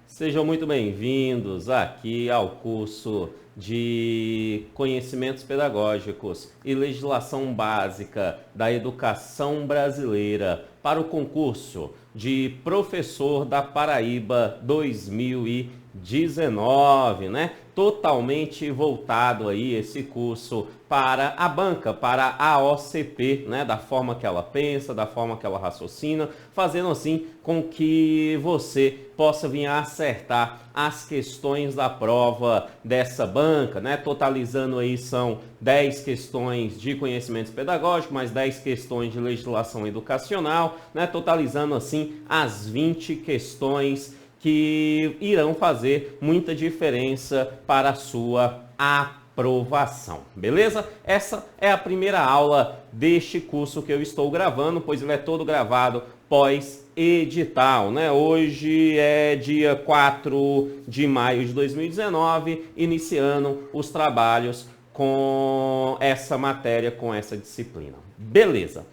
Sejam muito bem-vindos aqui ao curso de Conhecimentos Pedagógicos e Legislação Básica da Educação Brasileira para o concurso de Professor da Paraíba 2019, né? Totalmente voltado aí esse curso para a banca, para a OCP, né? Da forma que ela pensa, da forma que ela raciocina, fazendo assim com que você possa vir a acertar as questões da prova dessa banca, né? Totalizando aí são 10 questões de conhecimentos pedagógicos, mais 10 questões de legislação educacional, né? Totalizando assim as 20 questões que irão fazer muita diferença para a sua aprovação, beleza? Essa é a primeira aula deste curso que eu estou gravando, pois ele é todo gravado pós-edital, né? Hoje é dia 4 de maio de 2019, iniciando os trabalhos com essa matéria, com essa disciplina. Beleza.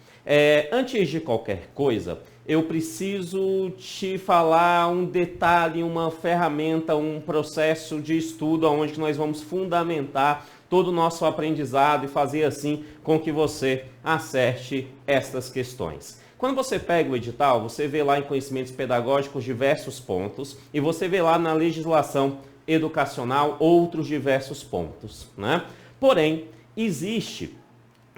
Antes de qualquer coisa, eu preciso te falar um detalhe, uma ferramenta, um processo de estudo onde nós vamos fundamentar todo o nosso aprendizado e fazer assim com que você acerte estas questões. Quando você pega o edital, você vê lá em Conhecimentos Pedagógicos diversos pontos e você vê lá na legislação educacional outros diversos pontos, né? Porém, existe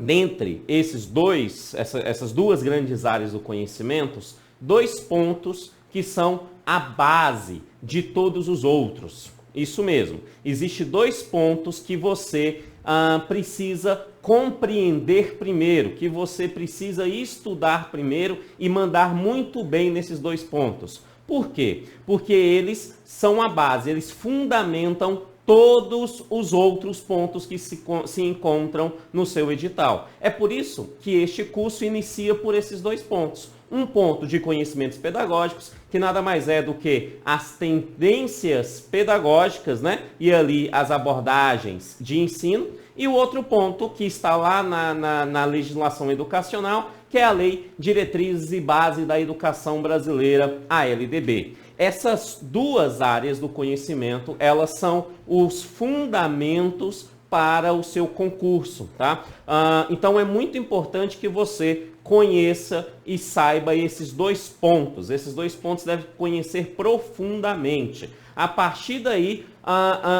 dentre essas duas grandes áreas do conhecimento, dois pontos que são a base de todos os outros. Isso mesmo, existem dois pontos que você precisa compreender primeiro, que você precisa estudar primeiro e mandar muito bem nesses dois pontos. Por quê? Porque eles são a base, eles fundamentam todos os outros pontos que se encontram no seu edital. É por isso que este curso inicia por esses dois pontos. Um ponto de conhecimentos pedagógicos, que nada mais é do que as tendências pedagógicas, né? E ali as abordagens de ensino. E o outro ponto que está lá na legislação educacional, que é a Lei Diretrizes e Base da Educação Brasileira, a LDB. Essas duas áreas do conhecimento, elas são os fundamentos para o seu concurso, tá? Então é muito importante que você conheça e saiba esses dois pontos. Esses dois pontos deve conhecer profundamente. A partir daí,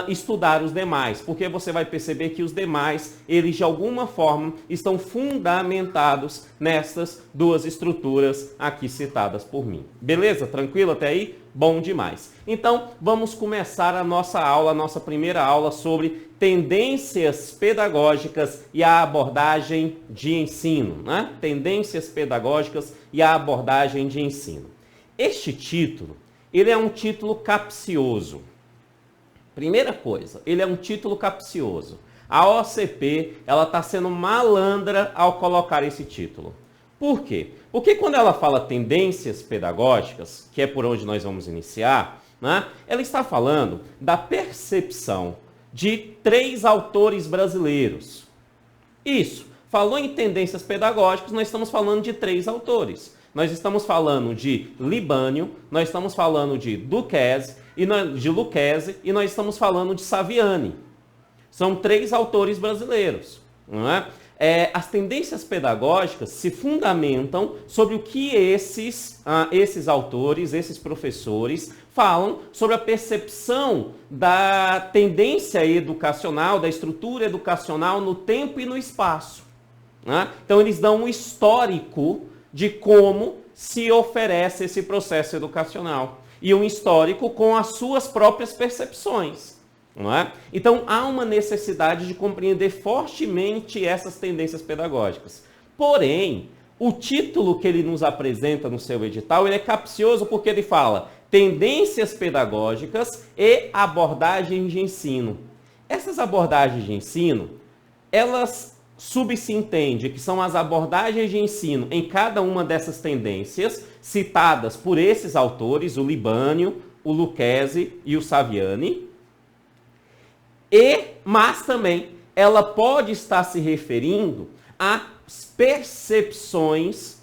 estudar os demais, porque você vai perceber que os demais, eles de alguma forma estão fundamentados nessas duas estruturas aqui citadas por mim. Beleza? Tranquilo até aí? Bom demais. Então, vamos começar a nossa aula, a nossa primeira aula sobre tendências pedagógicas e a abordagem de ensino, né? Tendências pedagógicas e a abordagem de ensino. Este título, ele é um título capcioso. Primeira coisa, ele é um título capcioso. A OCP, ela está sendo malandra ao colocar esse título. Por quê? Porque quando ela fala tendências pedagógicas, que é por onde nós vamos iniciar, né, ela está falando da percepção de 3 autores brasileiros. Isso. Falou em tendências pedagógicas, nós estamos falando de 3 autores. Nós estamos falando de Libânio, nós estamos falando de Lucchesi e nós estamos falando de Saviani. São 3 autores brasileiros, não é? As tendências pedagógicas se fundamentam sobre o que esses autores, esses professores, falam sobre a percepção da tendência educacional, da estrutura educacional no tempo e no espaço, né? Então, eles dão um histórico de como se oferece esse processo educacional e um histórico com as suas próprias percepções. Não é? Então, há uma necessidade de compreender fortemente essas tendências pedagógicas. Porém, o título que ele nos apresenta no seu edital, ele é capcioso porque ele fala tendências pedagógicas e abordagens de ensino. Essas abordagens de ensino, elas subentende que são as abordagens de ensino em cada uma dessas tendências, citadas por esses autores, o Libânio, o Lucchesi e o Saviani, mas também ela pode estar se referindo às percepções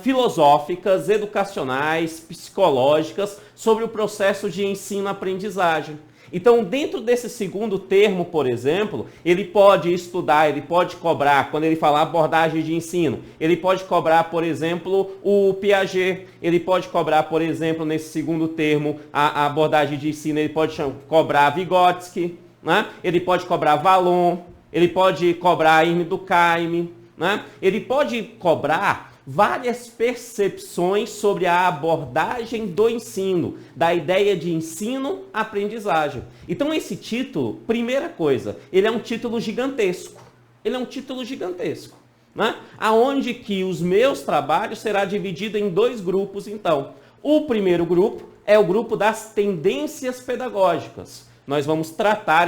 filosóficas, educacionais, psicológicas sobre o processo de ensino-aprendizagem. Então, dentro desse segundo termo, por exemplo, ele pode estudar, ele pode cobrar, quando ele falar abordagem de ensino, ele pode cobrar, por exemplo, o Piaget, ele pode cobrar, por exemplo, nesse segundo termo, a abordagem de ensino, ele pode cobrar Vygotsky, né? Ele pode cobrar Vallon, ele pode cobrar Hermes Durkheim, né? Ele pode cobrar várias percepções sobre a abordagem do ensino, da ideia de ensino-aprendizagem. Então esse título, primeira coisa, ele é um título gigantesco. Ele é um título gigantesco, né? Aonde que os meus trabalhos será dividido em dois grupos, então. O primeiro grupo é o grupo das tendências pedagógicas. Nós vamos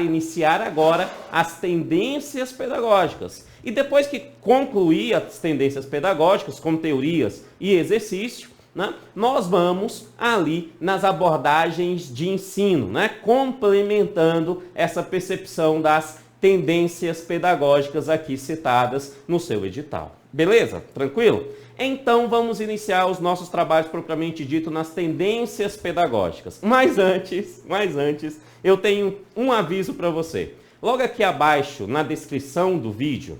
iniciar agora as tendências pedagógicas. E depois que concluir as tendências pedagógicas, como teorias e exercício, né, nós vamos ali nas abordagens de ensino, né, complementando essa percepção das tendências pedagógicas aqui citadas no seu edital. Beleza? Tranquilo? Então vamos iniciar os nossos trabalhos propriamente dito nas tendências pedagógicas. Mas antes, eu tenho um aviso para você. Logo aqui abaixo, na descrição do vídeo,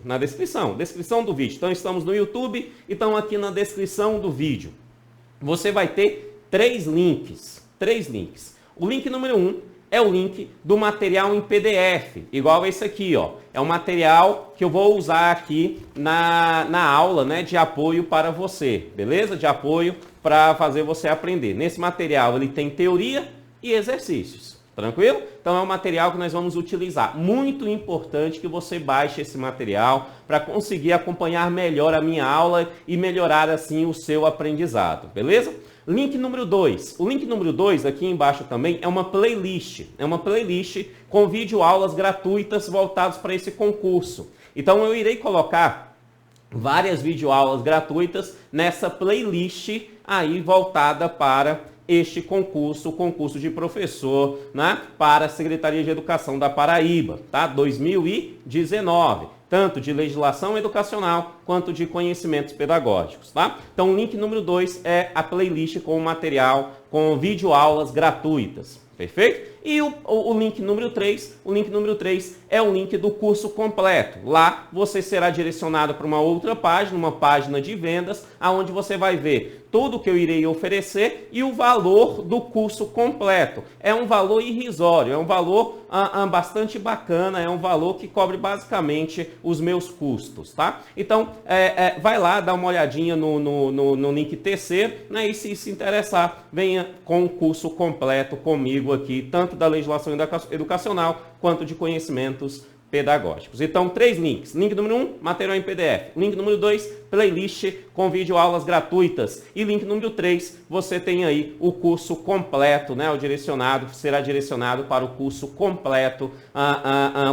descrição do vídeo. Então estamos no YouTube, então aqui na descrição do vídeo, você vai ter três links. O link número 1 é o link do material em PDF, igual esse aqui, ó. É um material que eu vou usar aqui na aula, né, de apoio para você, beleza? De apoio para fazer você aprender. Nesse material ele tem teoria e exercícios. Tranquilo? Então é um material que nós vamos utilizar. Muito importante que você baixe esse material para conseguir acompanhar melhor a minha aula e melhorar assim o seu aprendizado, beleza? Link número 2. O link número 2 aqui embaixo também é uma playlist. É uma playlist com videoaulas gratuitas voltadas para esse concurso. Então eu irei colocar várias videoaulas gratuitas nessa playlist aí voltada para este concurso, o concurso de professor, né, para a Secretaria de Educação da Paraíba, tá? 2019, tanto de legislação educacional quanto de conhecimentos pedagógicos, tá? Então, o link número 2 é a playlist com o material, com videoaulas gratuitas, perfeito? E o link número 3, é o link do curso completo. Lá você será direcionado para uma outra página, uma página de vendas, aonde você vai ver tudo que eu irei oferecer e o valor do curso completo. É um valor irrisório, é um valor bastante bacana, é um valor que cobre basicamente os meus custos, tá? Então, vai lá, dá uma olhadinha no link terceiro, né? E se interessar, venha com o curso completo comigo aqui, tanto da legislação educacional quanto de conhecimentos pedagógicos. Então, 3 links. Link número 1, material em PDF. Link número 2, playlist com videoaulas gratuitas. E link número 3, você tem aí o curso completo, né? Será direcionado para o curso completo,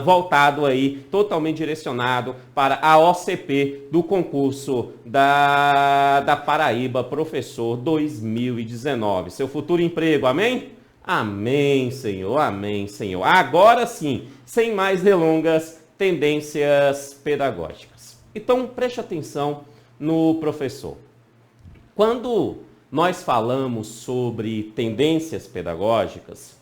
voltado aí, totalmente direcionado para a OCP do concurso da Paraíba Professor 2019. Seu futuro emprego, amém? Amém, Senhor, amém, Senhor. Agora sim, sem mais delongas, tendências pedagógicas. Então, preste atenção no professor. Quando nós falamos sobre tendências pedagógicas,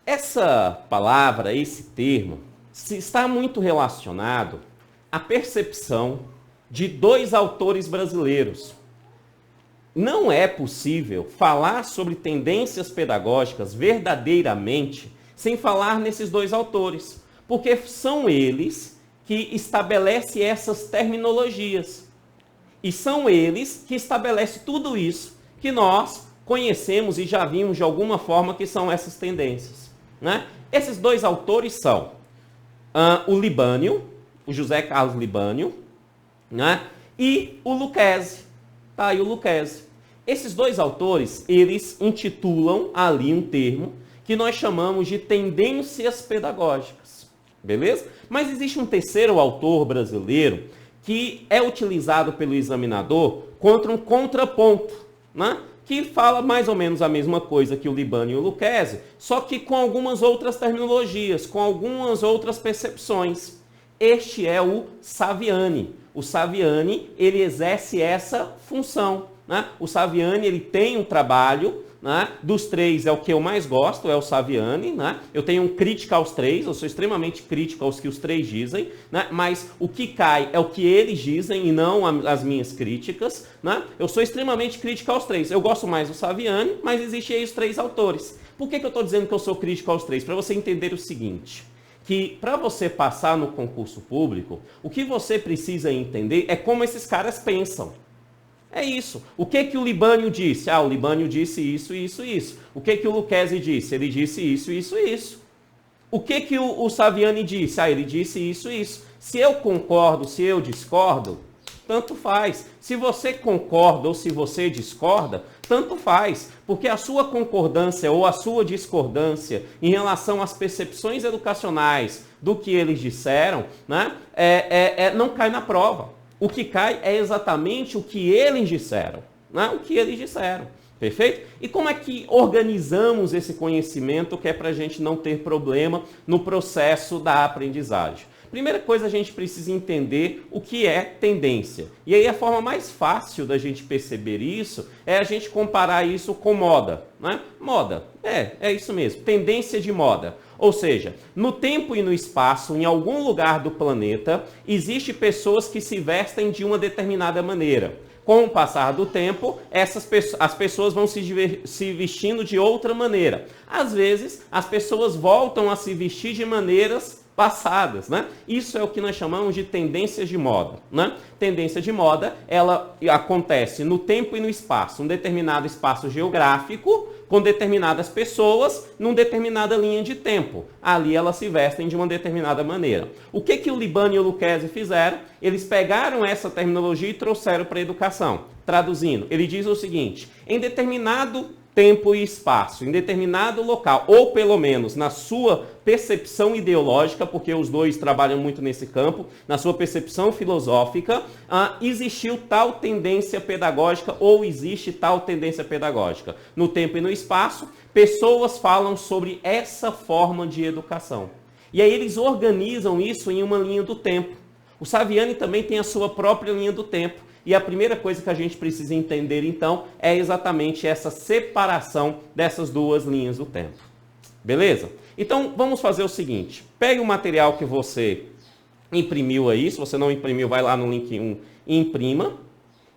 essa palavra, esse termo, está muito relacionado à percepção de 2 autores brasileiros. Não é possível falar sobre tendências pedagógicas verdadeiramente sem falar nesses 2 autores, porque são eles que estabelecem essas terminologias. E são eles que estabelecem tudo isso que nós conhecemos e já vimos de alguma forma que são essas tendências, né? Esses 2 autores são o Libânio, o José Carlos Libânio, né? E o Lucchesi. Tá aí o Lucchesi. Esses 2 autores, eles intitulam ali um termo que nós chamamos de tendências pedagógicas, beleza? Mas existe um terceiro autor brasileiro que é utilizado pelo examinador contra um contraponto, né? Que fala mais ou menos a mesma coisa que o Libânio e o Lucchesi, só que com algumas outras terminologias, com algumas outras percepções. Este é o Saviani. O Saviani, ele exerce essa função, né? O Saviani, ele tem um trabalho, né? Dos três é o que eu mais gosto, é o Saviani, né? Eu tenho crítica aos três, eu sou extremamente crítico aos que os três dizem, né? Mas o que cai é o que eles dizem e não as minhas críticas, né? Eu sou extremamente crítico aos três. Eu gosto mais do Saviani, mas existem aí os três autores. Por que eu estou dizendo que eu sou crítico aos três? Para você entender o seguinte, que para você passar no concurso público, o que você precisa entender é como esses caras pensam. É isso. O que o Libânio disse? O Libânio disse isso, isso, isso. O que o Lucchesi disse? Ele disse isso, isso, isso. O que o Saviani disse? Ele disse isso, isso. Se eu concordo, se eu discordo, tanto faz. Se você concorda ou se você discorda, tanto faz. Porque a sua concordância ou a sua discordância em relação às percepções educacionais do que eles disseram, né, não cai na prova. O que cai é exatamente o que eles disseram, né? O que eles disseram, perfeito? E como é que organizamos esse conhecimento que é para a gente não ter problema no processo da aprendizagem? Primeira coisa, a gente precisa entender o que é tendência. E aí a forma mais fácil da gente perceber isso é a gente comparar isso com moda, né? Moda, é isso mesmo, tendência de moda. Ou seja, no tempo e no espaço, em algum lugar do planeta, existem pessoas que se vestem de uma determinada maneira. Com o passar do tempo, as pessoas vão se vestindo de outra maneira. Às vezes, as pessoas voltam a se vestir de maneiras passadas, né? Isso é o que nós chamamos de tendências de moda, né? Tendência de moda, ela acontece no tempo e no espaço, um determinado espaço geográfico, com determinadas pessoas, numa determinada linha de tempo. Ali elas se vestem de uma determinada maneira. O que o Libânio e o Lucchesi fizeram? Eles pegaram essa terminologia e trouxeram para a educação. Traduzindo, ele diz o seguinte: em determinado tempo e espaço, em determinado local, ou pelo menos na sua percepção ideológica, porque os dois trabalham muito nesse campo, na sua percepção filosófica, existiu tal tendência pedagógica ou existe tal tendência pedagógica. No tempo e no espaço, pessoas falam sobre essa forma de educação. E aí eles organizam isso em uma linha do tempo. O Saviani também tem a sua própria linha do tempo. E a primeira coisa que a gente precisa entender, então, é exatamente essa separação dessas duas linhas do tempo. Beleza? Então, vamos fazer o seguinte. Pegue o material que você imprimiu aí. Se você não imprimiu, vai lá no link 1 e imprima.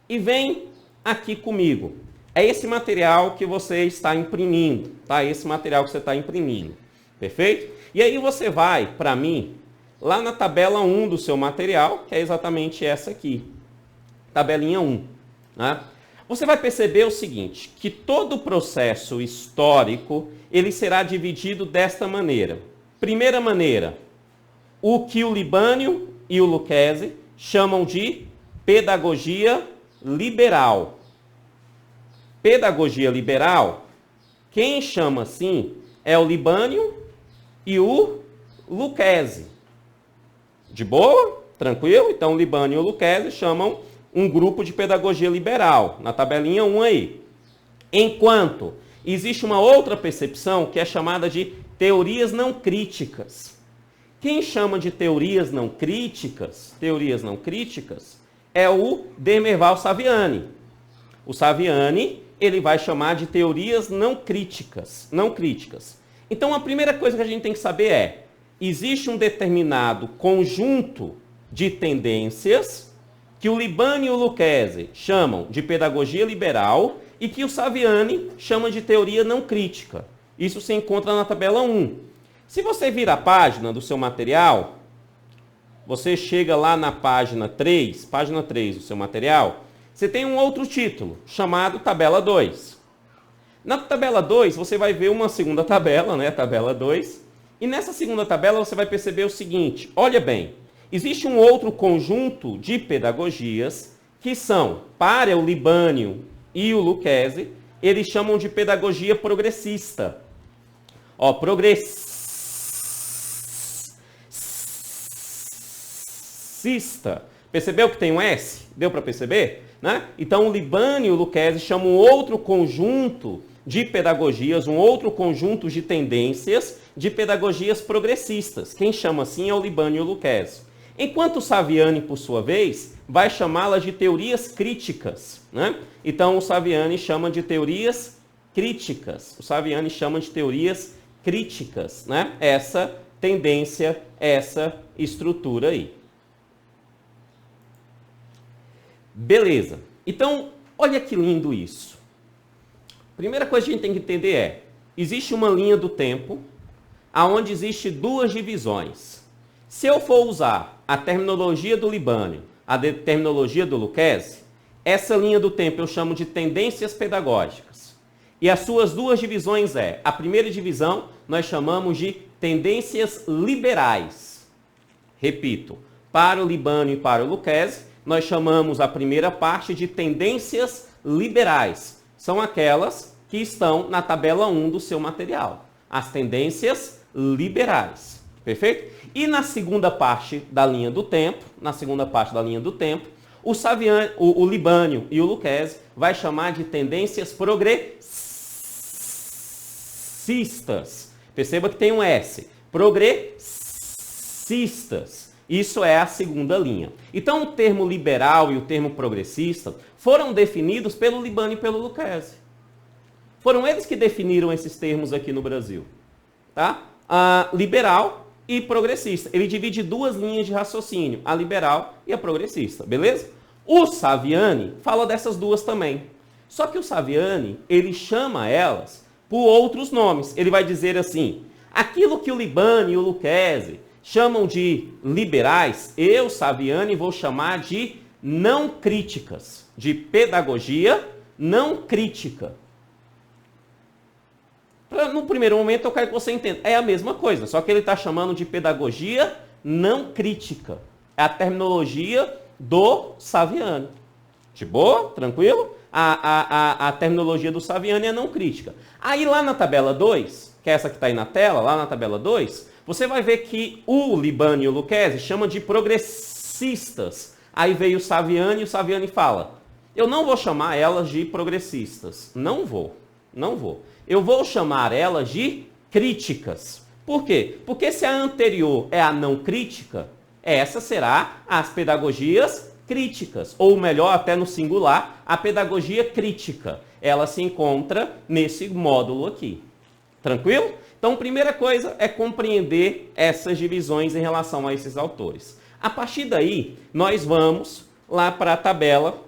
E vem aqui comigo. É esse material que você está imprimindo, tá? Esse material que você está imprimindo. Perfeito? E aí você vai, para mim, lá na tabela 1 do seu material, que é exatamente essa aqui. Tabelinha 1. Né? Você vai perceber o seguinte, que todo o processo histórico, ele será dividido desta maneira. Primeira maneira, o que o Libânio e o Lucchesi chamam de pedagogia liberal. Pedagogia liberal, quem chama assim é o Libânio e o Lucchesi. De boa? Tranquilo? Então, o Libânio e o Lucchesi chamam um grupo de pedagogia liberal, na tabelinha 1 aí. Enquanto existe uma outra percepção que é chamada de teorias não críticas. Quem chama de teorias não críticas é o Demerval Saviani. O Saviani, ele vai chamar de teorias não críticas. Então, a primeira coisa que a gente tem que saber é, existe um determinado conjunto de tendências que o Libânio e o Lucchesi chamam de pedagogia liberal e que o Saviani chama de teoria não crítica. Isso se encontra na tabela 1. Se você vir a página do seu material, você chega lá na página 3 do seu material, você tem um outro título, chamado tabela 2. Na tabela 2, você vai ver uma segunda tabela, né? Tabela 2. E nessa segunda tabela você vai perceber o seguinte, olha bem, existe um outro conjunto de pedagogias que são, para o Libânio e o Lucchesi, eles chamam de pedagogia progressista. Ó, progressista. Percebeu que tem um S? Deu para perceber? Né? Então, o Libânio e o Lucchesi chamam um outro conjunto de pedagogias, um outro conjunto de tendências de pedagogias progressistas. Quem chama assim é o Libânio e o Lucchesi. Enquanto o Saviani, por sua vez, vai chamá-las de teorias críticas, né? Então, o Saviani chama de teorias críticas. O Saviani chama de teorias críticas, né? Essa tendência, essa estrutura aí. Beleza. Então, olha que lindo isso. Primeira coisa que a gente tem que entender é, existe uma linha do tempo aonde existe duas divisões. Se eu for usar a terminologia do Libânio, a terminologia do Lucchesi, essa linha do tempo eu chamo de tendências pedagógicas. E as suas duas divisões a primeira divisão nós chamamos de tendências liberais. Repito, para o Libânio e para o Lucchesi, nós chamamos a primeira parte de tendências liberais. São aquelas que estão na tabela 1 do seu material. As tendências liberais. Perfeito? E na segunda parte da linha do tempo, o Libânio e o Lucchesi vai chamar de tendências progressistas. Perceba que tem um S. Progressistas. Isso é a segunda linha. Então, o termo liberal e o termo progressista foram definidos pelo Libânio e pelo Lucchesi. Foram eles que definiram esses termos aqui no Brasil. Tá? Liberal e progressista. Ele divide duas linhas de raciocínio, a liberal e a progressista, beleza? O Saviani fala dessas duas também. Só que o Saviani, ele chama elas por outros nomes. Ele vai dizer assim, aquilo que o Libânio e o Lucchesi chamam de liberais, eu, Saviani, vou chamar de não críticas, de pedagogia não crítica. No primeiro momento, eu quero que você entenda. É a mesma coisa, só que ele está chamando de pedagogia não crítica. É a terminologia do Saviani. De boa? Tranquilo? A terminologia do Saviani é não crítica. Aí lá na tabela 2, que é essa que está aí na tela, lá na tabela 2, você vai ver que o Libânio e o Lucchesi chama de progressistas. Aí veio o Saviani e o Saviani fala, eu não vou chamar elas de progressistas. Não vou. Eu vou chamar elas de críticas. Por quê? Porque se a anterior é a não crítica, essa será as pedagogias críticas. Ou melhor, até no singular, a pedagogia crítica. Ela se encontra nesse módulo aqui. Tranquilo? Então, primeira coisa é compreender essas divisões em relação a esses autores. A partir daí, nós vamos lá para a tabela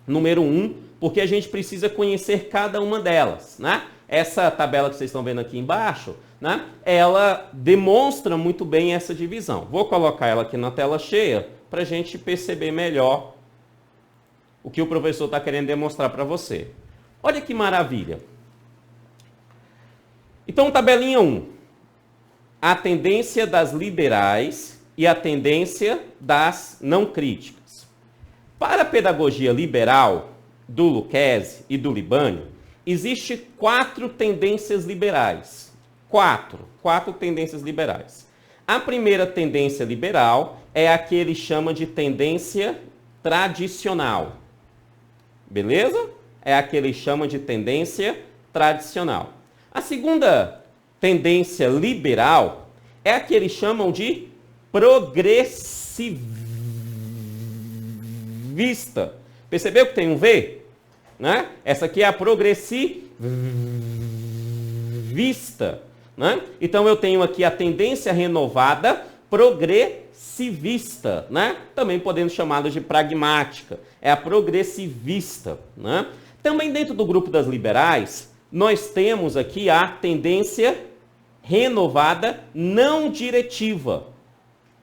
número 1, porque a gente precisa conhecer cada uma delas, né? Essa tabela que vocês estão vendo aqui embaixo, né? Ela demonstra muito bem essa divisão. Vou colocar ela aqui na tela cheia para a gente perceber melhor o que o professor está querendo demonstrar para você. Olha que maravilha. Então, tabelinha 1. A tendência das liberais e a tendência das não críticas. Para a pedagogia liberal do Lucchesi e do Libânio, existe 4 tendências liberais. 4 tendências liberais. A primeira tendência liberal é a que ele chama de tendência tradicional. Beleza? É a que ele chama de tendência tradicional. A segunda tendência liberal é a que eles chamam de progressivista. Percebeu que tem um V? Né? Essa aqui é a progressivista. Né? Então, eu tenho aqui a tendência renovada progressivista. Né? Também podemos chamá-la de pragmática. É a progressivista. Né? Também dentro do grupo das liberais, nós temos aqui a tendência renovada não diretiva.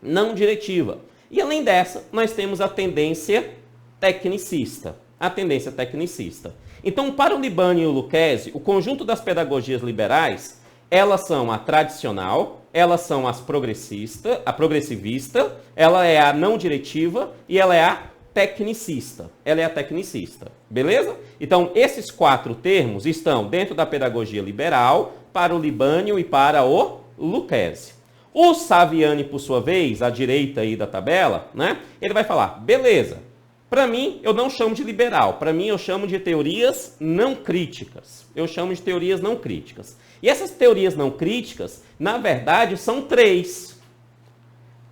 Não diretiva. E além dessa, nós temos a tendência tecnicista. A tendência tecnicista. Então, para o Libânio e o Lucchesi, o conjunto das pedagogias liberais, elas são a tradicional, elas são as progressistas, a progressivista, ela é a não diretiva e ela é a tecnicista. Ela é a tecnicista. Beleza? Então, esses 4 termos estão dentro da pedagogia liberal, para o Libânio e para o Lucchesi. O Saviani, por sua vez, à direita aí da tabela, né? Ele vai falar, beleza, para mim, eu não chamo de liberal, para mim eu chamo de teorias não críticas. Eu chamo de teorias não críticas. E essas teorias não críticas, na verdade, são 3.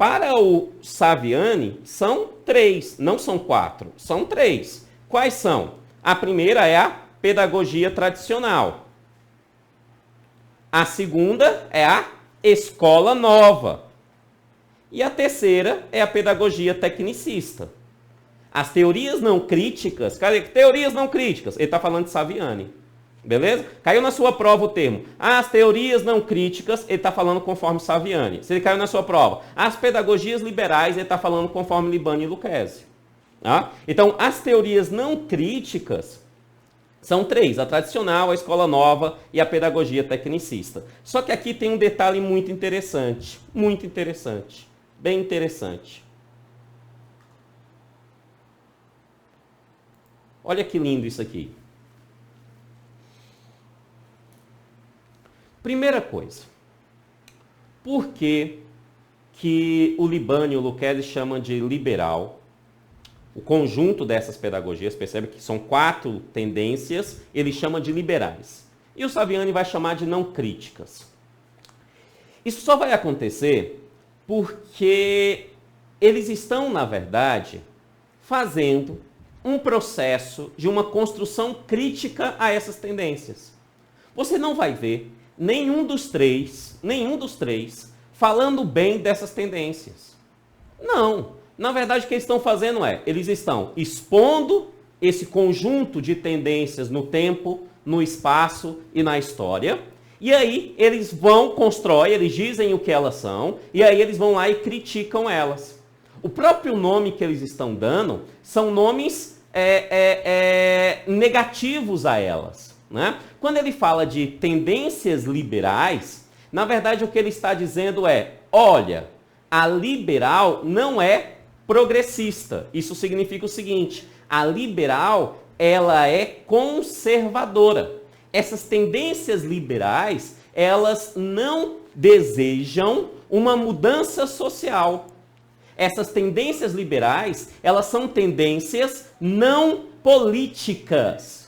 Para o Saviani, são 3, não são 4, são 3. Quais são? A primeira é a pedagogia tradicional. A segunda é a escola nova. E a terceira é a pedagogia tecnicista. As teorias não críticas, cadê? Teorias não críticas, ele está falando de Saviani. Beleza? Caiu na sua prova o termo. As teorias não críticas, ele está falando conforme Saviani. Se ele caiu na sua prova, as pedagogias liberais, ele está falando conforme Libani e Lucchesi. Tá? Então, as teorias não críticas são 3, a tradicional, a escola nova e a pedagogia tecnicista. Só que aqui tem um detalhe muito interessante, bem interessante. Olha que lindo isso aqui. Primeira coisa, por que o Libani e o Lucchesi chamam de liberal? O conjunto dessas pedagogias, percebe que são 4 tendências, ele chama de liberais. E o Saviani vai chamar de não críticas. Isso só vai acontecer porque eles estão, na verdade, fazendo um processo de uma construção crítica a essas tendências. Você não vai ver nenhum dos três falando bem dessas tendências. Não. Na verdade, o que eles estão fazendo eles estão expondo esse conjunto de tendências no tempo, no espaço e na história. E aí eles constroem, eles dizem o que elas são, e aí eles vão lá e criticam elas. O próprio nome que eles estão dando são nomes negativos a elas. Né? Quando ele fala de tendências liberais, na verdade o que ele está dizendo olha, a liberal não é progressista. Isso significa o seguinte, a liberal, ela é conservadora. Essas tendências liberais, elas não desejam uma mudança social. Essas tendências liberais, elas são tendências não políticas.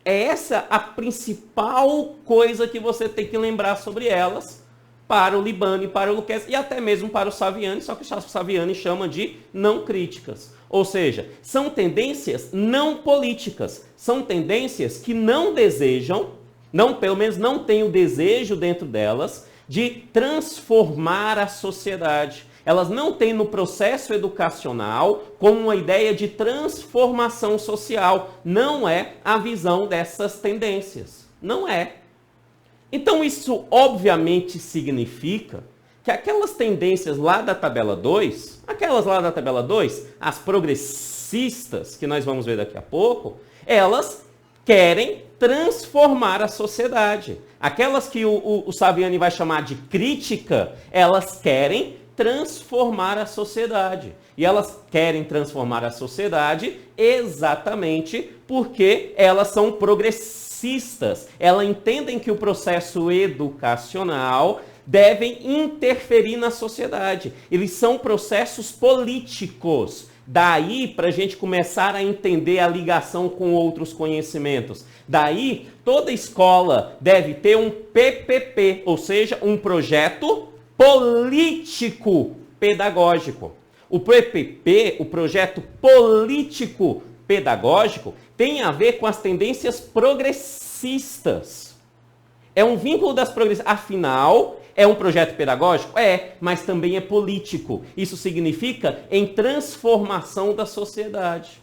É essa a principal coisa que você tem que lembrar sobre elas para o Libani, para o Lucchesi e até mesmo para o Saviani, só que o Saviani chama de não críticas. Ou seja, são tendências não políticas, são tendências que não desejam, pelo menos não têm o desejo dentro delas, de transformar a sociedade. Elas não têm no processo educacional como uma ideia de transformação social. Não é a visão dessas tendências. Não é. Então isso obviamente significa que aquelas tendências lá da tabela 2, as progressistas, que nós vamos ver daqui a pouco, elas querem transformar a sociedade. Aquelas que o Saviani vai chamar de crítica, elas querem transformar a sociedade. E elas querem transformar a sociedade exatamente porque elas são progressistas. Elas entendem que o processo educacional deve interferir na sociedade. Eles são processos políticos. Daí, para a gente começar a entender a ligação com outros conhecimentos. Daí, toda escola deve ter um PPP, ou seja, um projeto político pedagógico. O PPP, o projeto político pedagógico, tem a ver com as tendências progressistas. É um vínculo das progressistas. Afinal, é um projeto pedagógico? Mas também é político. Isso significa em transformação da sociedade.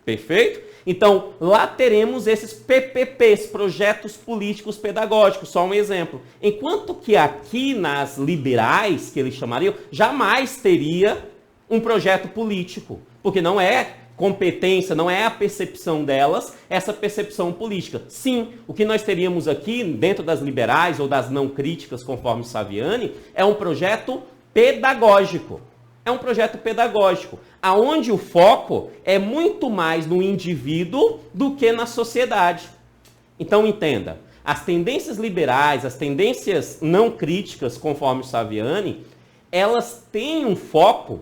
Perfeito? Então, lá teremos esses PPPs, projetos políticos pedagógicos, só um exemplo. Enquanto que aqui nas liberais, que eles chamariam, jamais teria um projeto político, porque não é competência, não é a percepção delas, essa percepção política. Sim, o que nós teríamos aqui, dentro das liberais ou das não críticas, conforme Saviani, é um projeto pedagógico. É um projeto pedagógico, aonde o foco é muito mais no indivíduo do que na sociedade. Então entenda, as tendências liberais, as tendências não críticas, conforme o Saviani, elas têm um foco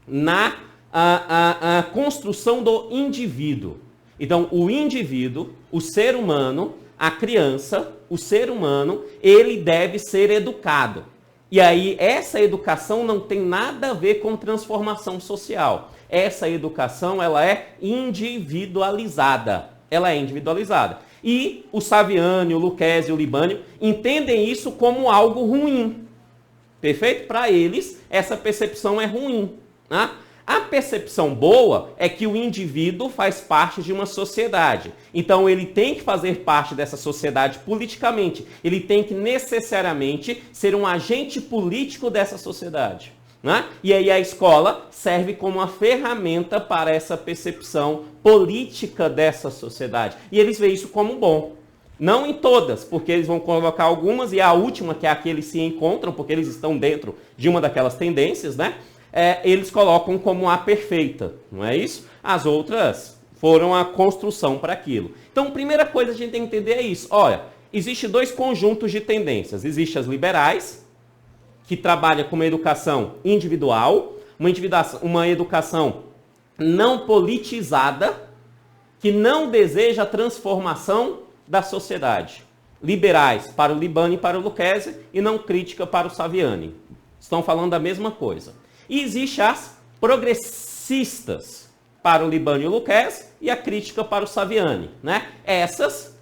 na a construção do indivíduo. Então o indivíduo, o ser humano, a criança, o ser humano, ele deve ser educado. E aí, essa educação não tem nada a ver com transformação social. Essa educação, ela é individualizada. Ela é individualizada. E o Saviani, o Lucchesi e o Libânio entendem isso como algo ruim. Perfeito? Para eles, essa percepção é ruim. Né? A percepção boa é que o indivíduo faz parte de uma sociedade. Então, ele tem que fazer parte dessa sociedade politicamente. Ele tem que necessariamente ser um agente político dessa sociedade. Né? E aí a escola serve como uma ferramenta para essa percepção política dessa sociedade. E eles veem isso como bom. Não em todas, porque eles vão colocar algumas, e a última, que é a que eles se encontram, porque eles estão dentro de uma daquelas tendências, né? Eles colocam como a perfeita, não é isso? As outras foram a construção para aquilo. Então, a primeira coisa que a gente tem que entender é isso. Olha, existem dois conjuntos de tendências. Existem as liberais, que trabalha com uma educação individual, uma educação não politizada, que não deseja a transformação da sociedade. Liberais para o Libânio e para o Lucchesi, e não crítica para o Saviani. Estão falando da mesma coisa. E existem as progressistas para o Libânio e o Lucchesi, e a crítica para o Saviani. Né? Essas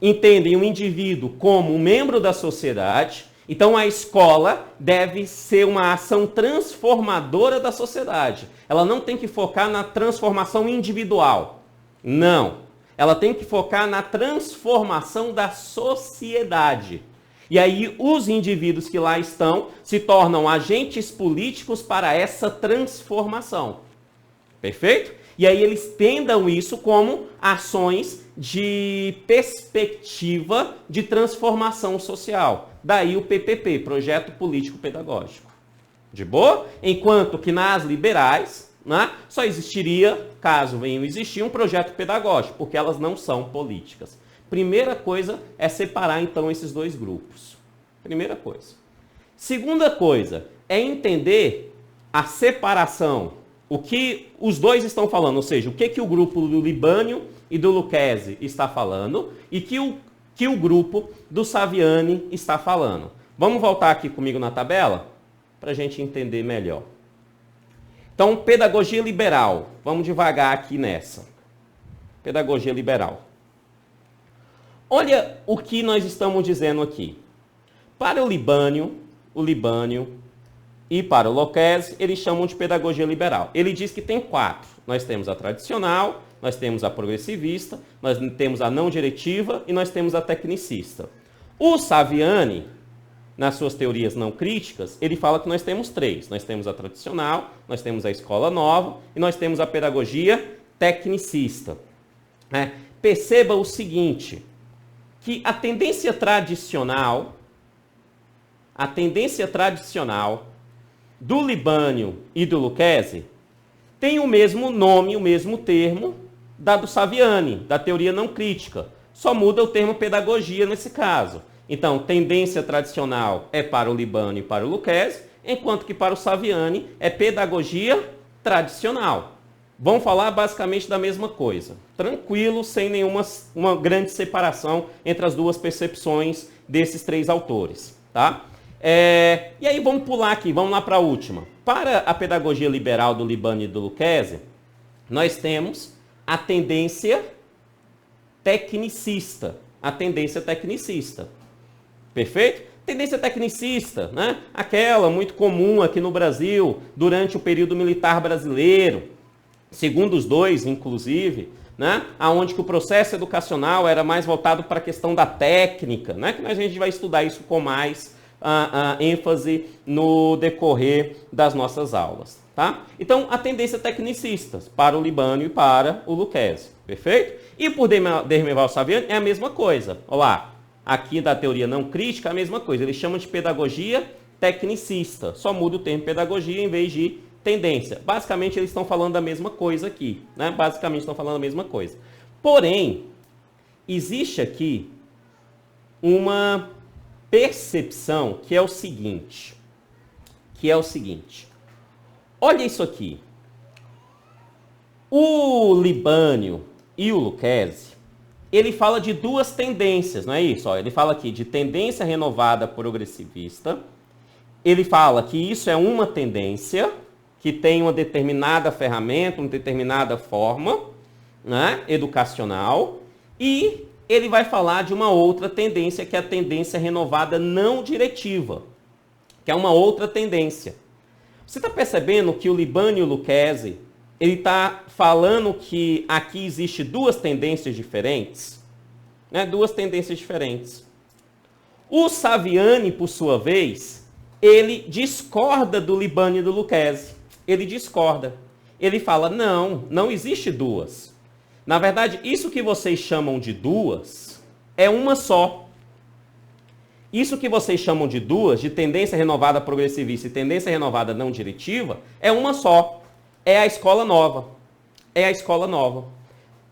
entendem o indivíduo como um membro da sociedade. Então, a escola deve ser uma ação transformadora da sociedade. Ela não tem que focar na transformação individual. Não. Ela tem que focar na transformação da sociedade. E aí, os indivíduos que lá estão se tornam agentes políticos para essa transformação. Perfeito? E aí, eles tendam isso como ações de perspectiva de transformação social. Daí o PPP, Projeto Político Pedagógico. De boa? Enquanto que nas liberais, né, só existiria, caso venham existir, um projeto pedagógico, porque elas não são políticas. Primeira coisa é separar, então, esses dois grupos. Primeira coisa. Segunda coisa é entender a separação, o que os dois estão falando, ou seja, o que o grupo do Libânio e do Lucchesi está falando e que o grupo do Saviani está falando. Vamos voltar aqui comigo na tabela para a gente entender melhor. Então, pedagogia liberal. Vamos devagar aqui nessa. Pedagogia liberal. Olha o que nós estamos dizendo aqui. Para o Libânio e para o Lucchesi, eles chamam de pedagogia liberal. Ele diz que tem 4. Nós temos a tradicional, nós temos a progressivista, nós temos a não diretiva e nós temos a tecnicista. O Saviani, nas suas teorias não críticas, ele fala que nós temos 3. Nós temos a tradicional, nós temos a escola nova e nós temos a pedagogia tecnicista. Perceba o seguinte, que a tendência tradicional do Libânio e do Lucchesi tem o mesmo nome, o mesmo termo da do Saviani, da teoria não crítica. Só muda o termo pedagogia nesse caso. Então, tendência tradicional é para o Libânio e para o Lucchesi, enquanto que para o Saviani é pedagogia tradicional. Vão falar basicamente da mesma coisa. Tranquilo, sem nenhuma uma grande separação entre as duas percepções desses 3 autores. Tá? E aí vamos pular aqui, vamos lá para a última. Para a pedagogia liberal do Libânio e do Lucchesi, nós temos a tendência tecnicista. Perfeito? Tendência tecnicista, né? Aquela muito comum aqui no Brasil, durante o período militar brasileiro, segundo os dois, inclusive, né? Onde que o processo educacional era mais voltado para a questão da técnica, né? Que a gente vai estudar isso com mais ênfase no decorrer das nossas aulas. Tá? Então, a tendência tecnicista para o Libânio e para o Lucchesi. Perfeito? E por Dermeval Saviani é a mesma coisa. Olha lá, aqui da teoria não crítica é a mesma coisa. Eles chamam de pedagogia tecnicista. Só muda o termo pedagogia em vez de tendência. Basicamente, eles estão falando da mesma coisa aqui. Né? Basicamente, estão falando a mesma coisa. Porém, existe aqui uma percepção que é o seguinte. Olha isso aqui. O Libânio e o Lucchesi, ele fala de 2 tendências, não é isso? Ó, ele fala aqui de tendência renovada progressivista ele fala que isso é uma tendência, que tem uma determinada ferramenta, uma determinada forma, né, educacional, e ele vai falar de uma outra tendência, que é a tendência renovada não diretiva, que é uma outra tendência. Você está percebendo que o Libânio e o Lucchesi, ele está falando que aqui existe duas tendências diferentes? Né? Duas tendências diferentes. O Saviani, por sua vez, ele discorda do Libânio e do Lucchesi. Ele discorda. Ele fala, não existe duas. Na verdade, isso que vocês chamam de duas é uma só. Isso que vocês chamam de duas, de tendência renovada progressivista e tendência renovada não diretiva, é uma só. É a escola nova. É a escola nova.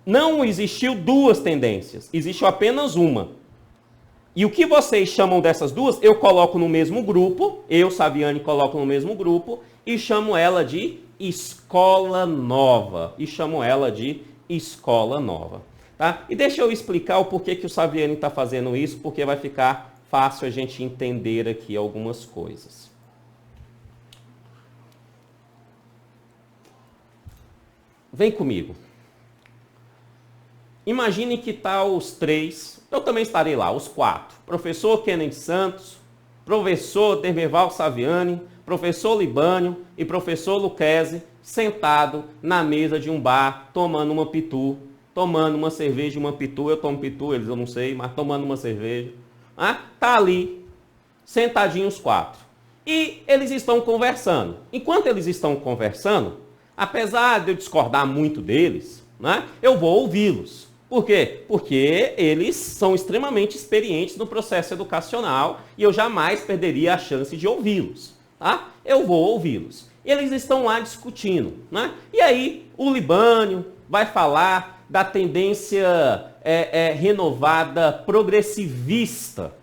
Não existiu duas tendências, existiu apenas uma. E o que vocês chamam dessas duas, eu coloco no mesmo grupo, eu, Saviani, coloco no mesmo grupo e chamo ela de escola nova. E chamo ela de escola nova. Tá? E deixa eu explicar o porquê que o Saviani está fazendo isso, porque vai ficar fácil a gente entender aqui algumas coisas. Vem comigo. Imagine que tá os três, eu também estarei lá, os quatro. Professor Kennedy Santos, professor Dermeval Saviani, professor Libânio e professor Lucchesi, sentado na mesa de um bar, tomando uma pitu, tomando uma cerveja e uma pitu. Eu tomo pitu, eles eu não sei, mas tomando uma cerveja. Tá ali, sentadinhos os quatro. E eles estão conversando. Enquanto eles estão conversando, apesar de eu discordar muito deles, né, eu vou ouvi-los. Por quê? Porque eles são extremamente experientes no processo educacional e eu jamais perderia a chance de ouvi-los. Tá? Eu vou ouvi-los. Eles estão lá discutindo. Né? E aí o Libânio vai falar da tendência renovada progressivista.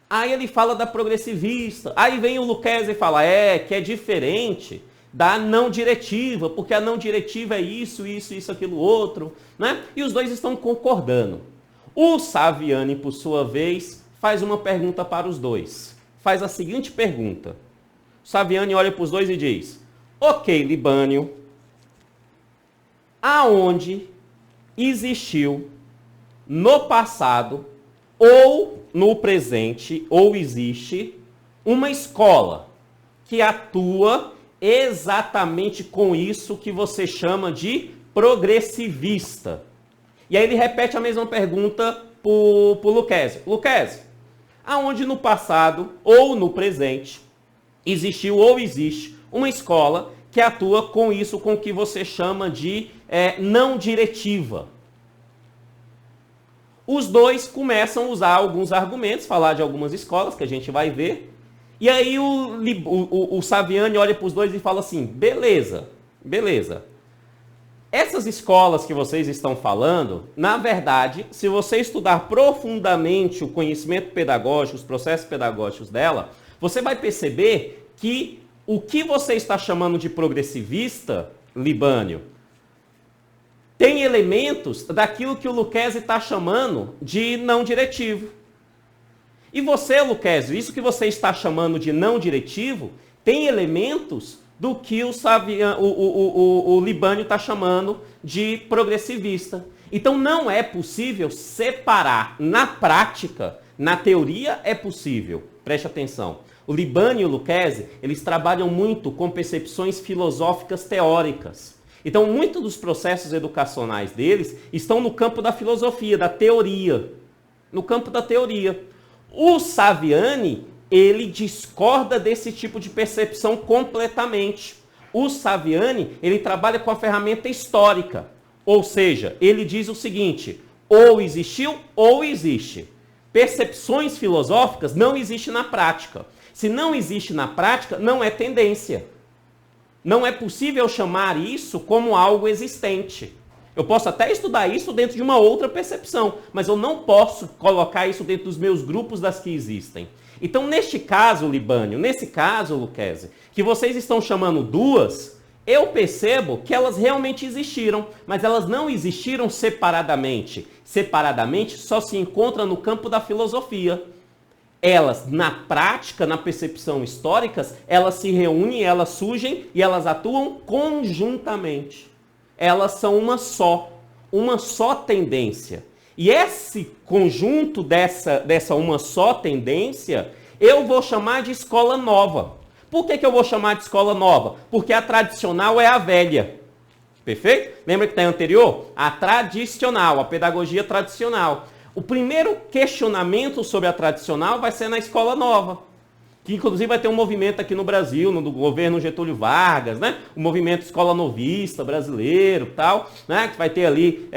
Aí ele fala da progressivista. Aí vem o Lucchesi e fala que é diferente da não diretiva, porque a não diretiva é isso, aquilo, outro, né? E os dois estão concordando. O Saviani, por sua vez, faz uma pergunta para os dois. Faz a seguinte pergunta. O Saviani olha para os dois e diz, ok, Libânio, aonde existiu no passado ou no presente, ou existe, uma escola que atua exatamente com isso que você chama de progressivista. E aí ele repete a mesma pergunta para o Lucchesi. Lucchesi, aonde no passado ou no presente existiu ou existe uma escola que atua com isso com que você chama de não diretiva? Os dois começam a usar alguns argumentos, falar de algumas escolas que a gente vai ver. E aí o Saviani olha para os dois e fala assim, beleza. Essas escolas que vocês estão falando, na verdade, se você estudar profundamente o conhecimento pedagógico, os processos pedagógicos dela, você vai perceber que o que você está chamando de progressivista, Libânio, tem elementos daquilo que o Lucchesi está chamando de não diretivo. E você, Lucchesi, isso que você está chamando de não diretivo, tem elementos do que o Libânio está chamando de progressivista. Então não é possível separar na prática, na teoria é possível, preste atenção. O Libânio e o Lucchesi, eles trabalham muito com percepções filosóficas teóricas. Então muitos dos processos educacionais deles estão no campo da filosofia, da teoria. No campo da teoria. O Saviani, ele discorda desse tipo de percepção completamente. O Saviani, ele trabalha com a ferramenta histórica. Ou seja, ele diz o seguinte, ou existiu ou existe. Percepções filosóficas não existem na prática. Se não existe na prática, não é tendência. Não é possível chamar isso como algo existente. Eu posso até estudar isso dentro de uma outra percepção, mas eu não posso colocar isso dentro dos meus grupos das que existem. Então, neste caso, Libânio, nesse caso, Lucchesi, que vocês estão chamando duas, eu percebo que elas realmente existiram, mas elas não existiram separadamente. Separadamente só se encontra no campo da filosofia. elas, na prática, na percepção histórica, elas se reúnem, elas surgem e elas atuam conjuntamente. Elas são uma só tendência. E esse conjunto dessa uma só tendência, eu vou chamar de escola nova. Por que eu vou chamar de escola nova? Porque a tradicional é a velha. Perfeito? Lembra que está anterior? A tradicional, a pedagogia tradicional. O primeiro questionamento sobre a tradicional vai ser na escola nova, que inclusive vai ter um movimento aqui no Brasil, no governo Getúlio Vargas, né? O movimento escola novista brasileiro, tal, né? Que vai ter ali,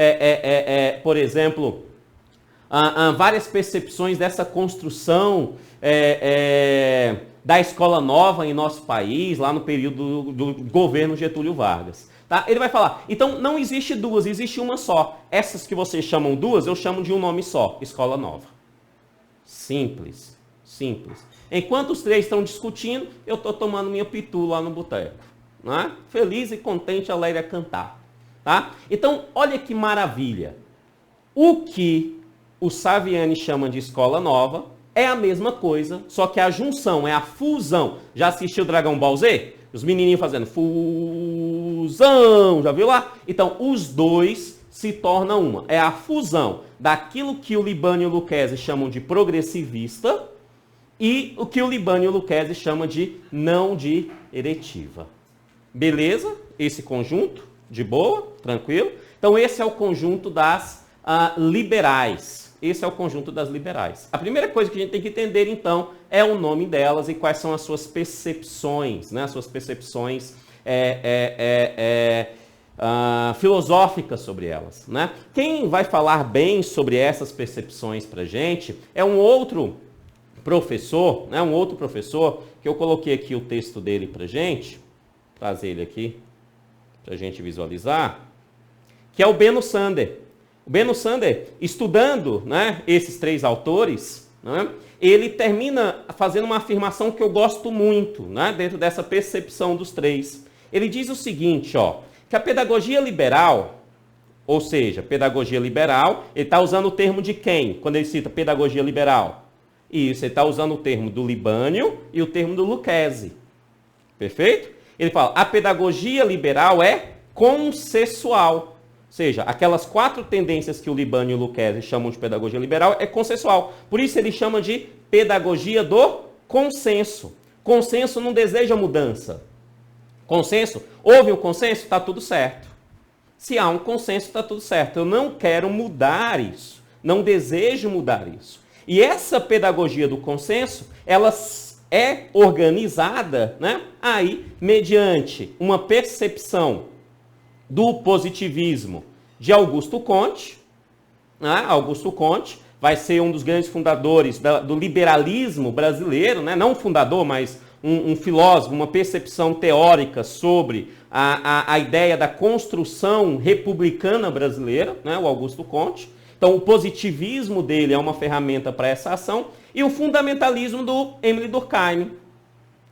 por exemplo, várias percepções dessa construção da escola nova em nosso país, lá no período do governo Getúlio Vargas. Tá? Ele vai falar, então não existe duas, existe uma só. Essas que vocês chamam duas, eu chamo de um nome só, escola nova. Simples, simples. Enquanto os três estão discutindo, eu estou tomando minha pitu lá no boteco. Né? Feliz e contente, alegre a cantar. Tá? Então, olha que maravilha. O que o Saviani chama de escola nova é a mesma coisa, só que a junção, é a fusão. Já assistiu Dragon Ball Z? Os menininhos fazendo fusão, já viu lá? Então, os dois se tornam uma. É a fusão daquilo que o Libânio e o Lucchesi chamam de progressivista e o que o Libânio e o Lucchesi chamam de não diretiva. Beleza? Esse conjunto, de boa, tranquilo? Então, esse é o conjunto das liberais. Esse é o conjunto das liberais. A primeira coisa que a gente tem que entender, então, é o nome delas e quais são as suas percepções, né? As suas percepções filosóficas sobre elas, né? Quem vai falar bem sobre essas percepções para a gente é um outro professor, né? Um outro professor, que eu coloquei aqui o texto dele para a gente, trazer ele aqui para a gente visualizar, que é o Benno Sander. O Benno Sander, estudando, né, esses três autores, né, ele termina fazendo uma afirmação que eu gosto muito, né, dentro dessa percepção dos três. Ele diz o seguinte, ó, que a pedagogia liberal, ou seja, pedagogia liberal, ele está usando o termo de quem quando ele cita pedagogia liberal? Isso, ele está usando o termo do Libânio e o termo do Lucchesi. Perfeito? Ele fala, a pedagogia liberal é consensual. Ou seja, aquelas quatro tendências que o Libânio e o Lucchesi chamam de pedagogia liberal é consensual. Por isso ele chama de pedagogia do consenso. Consenso não deseja mudança. Consenso, houve um consenso, está tudo certo. Se há um consenso, está tudo certo. Eu não quero mudar isso. Não desejo mudar isso. E essa pedagogia do consenso, ela é organizada, né, aí, mediante uma percepção do positivismo de Augusto Comte. Né? Augusto Comte vai ser um dos grandes fundadores do liberalismo brasileiro, né? Não um fundador, mas um filósofo, uma percepção teórica sobre a ideia da construção republicana brasileira, né? O Augusto Comte. Então, o positivismo dele é uma ferramenta para essa ação. E o fundamentalismo do Émile Durkheim.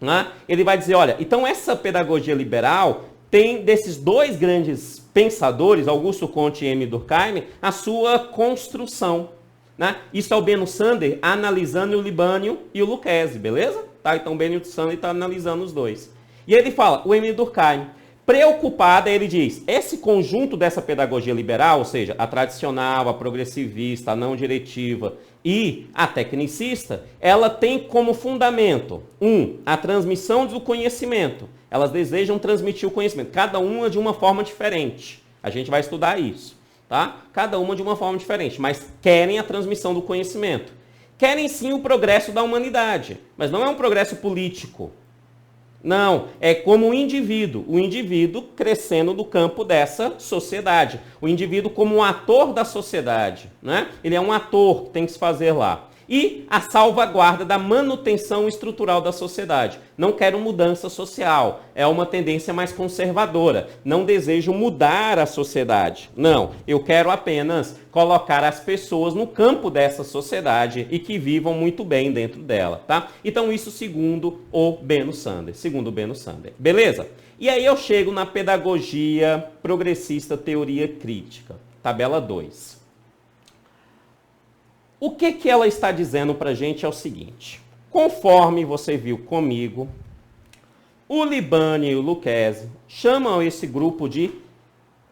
Né? Ele vai dizer, olha, então essa pedagogia liberal tem desses dois grandes pensadores, Augusto Comte e Émile Durkheim, a sua construção. Né? Isso é o Benno Sander analisando o Libânio e o Lucchesi, beleza? Tá? Então o Benno Sander está analisando os dois. E ele fala, o Émile Durkheim, preocupada, ele diz, esse conjunto dessa pedagogia liberal, ou seja, a tradicional, a progressivista, a não diretiva e a tecnicista, ela tem como fundamento, a transmissão do conhecimento. Elas desejam transmitir o conhecimento, cada uma de uma forma diferente. A gente vai estudar isso, tá? Cada uma de uma forma diferente, mas querem a transmissão do conhecimento. Querem sim o progresso da humanidade, mas não é um progresso político. Não, é como o indivíduo crescendo no campo dessa sociedade. O indivíduo como um ator da sociedade, né? Ele é um ator que tem que se fazer lá. E a salvaguarda da manutenção estrutural da sociedade. Não quero mudança social, é uma tendência mais conservadora. Não desejo mudar a sociedade. Não, eu quero apenas colocar as pessoas no campo dessa sociedade e que vivam muito bem dentro dela, tá? Então isso segundo o Benno Sander, beleza? E aí eu chego na pedagogia progressista teoria crítica, tabela 2. O que ela está dizendo para a gente é o seguinte: conforme você viu comigo, o Libânio e o Lucchesi chamam esse grupo de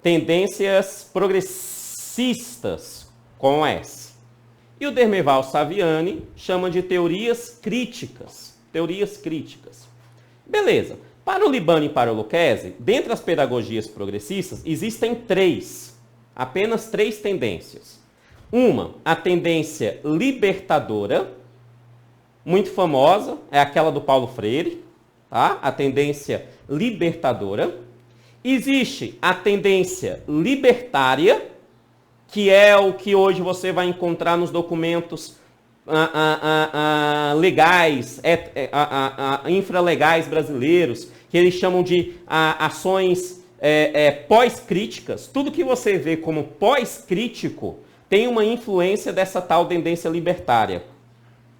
tendências progressistas, com S. E o Dermeval Saviani chama de teorias críticas. Teorias críticas. Beleza. Para o Libânio e para o Lucchesi, dentre as pedagogias progressistas, existem apenas três tendências. Uma, a tendência libertadora, muito famosa, é aquela do Paulo Freire, tá? A tendência libertadora. Existe a tendência libertária, que é o que hoje você vai encontrar nos documentos legais, infralegais brasileiros, que eles chamam de ações pós-críticas. Tudo que você vê como pós-crítico tem uma influência dessa tal tendência libertária.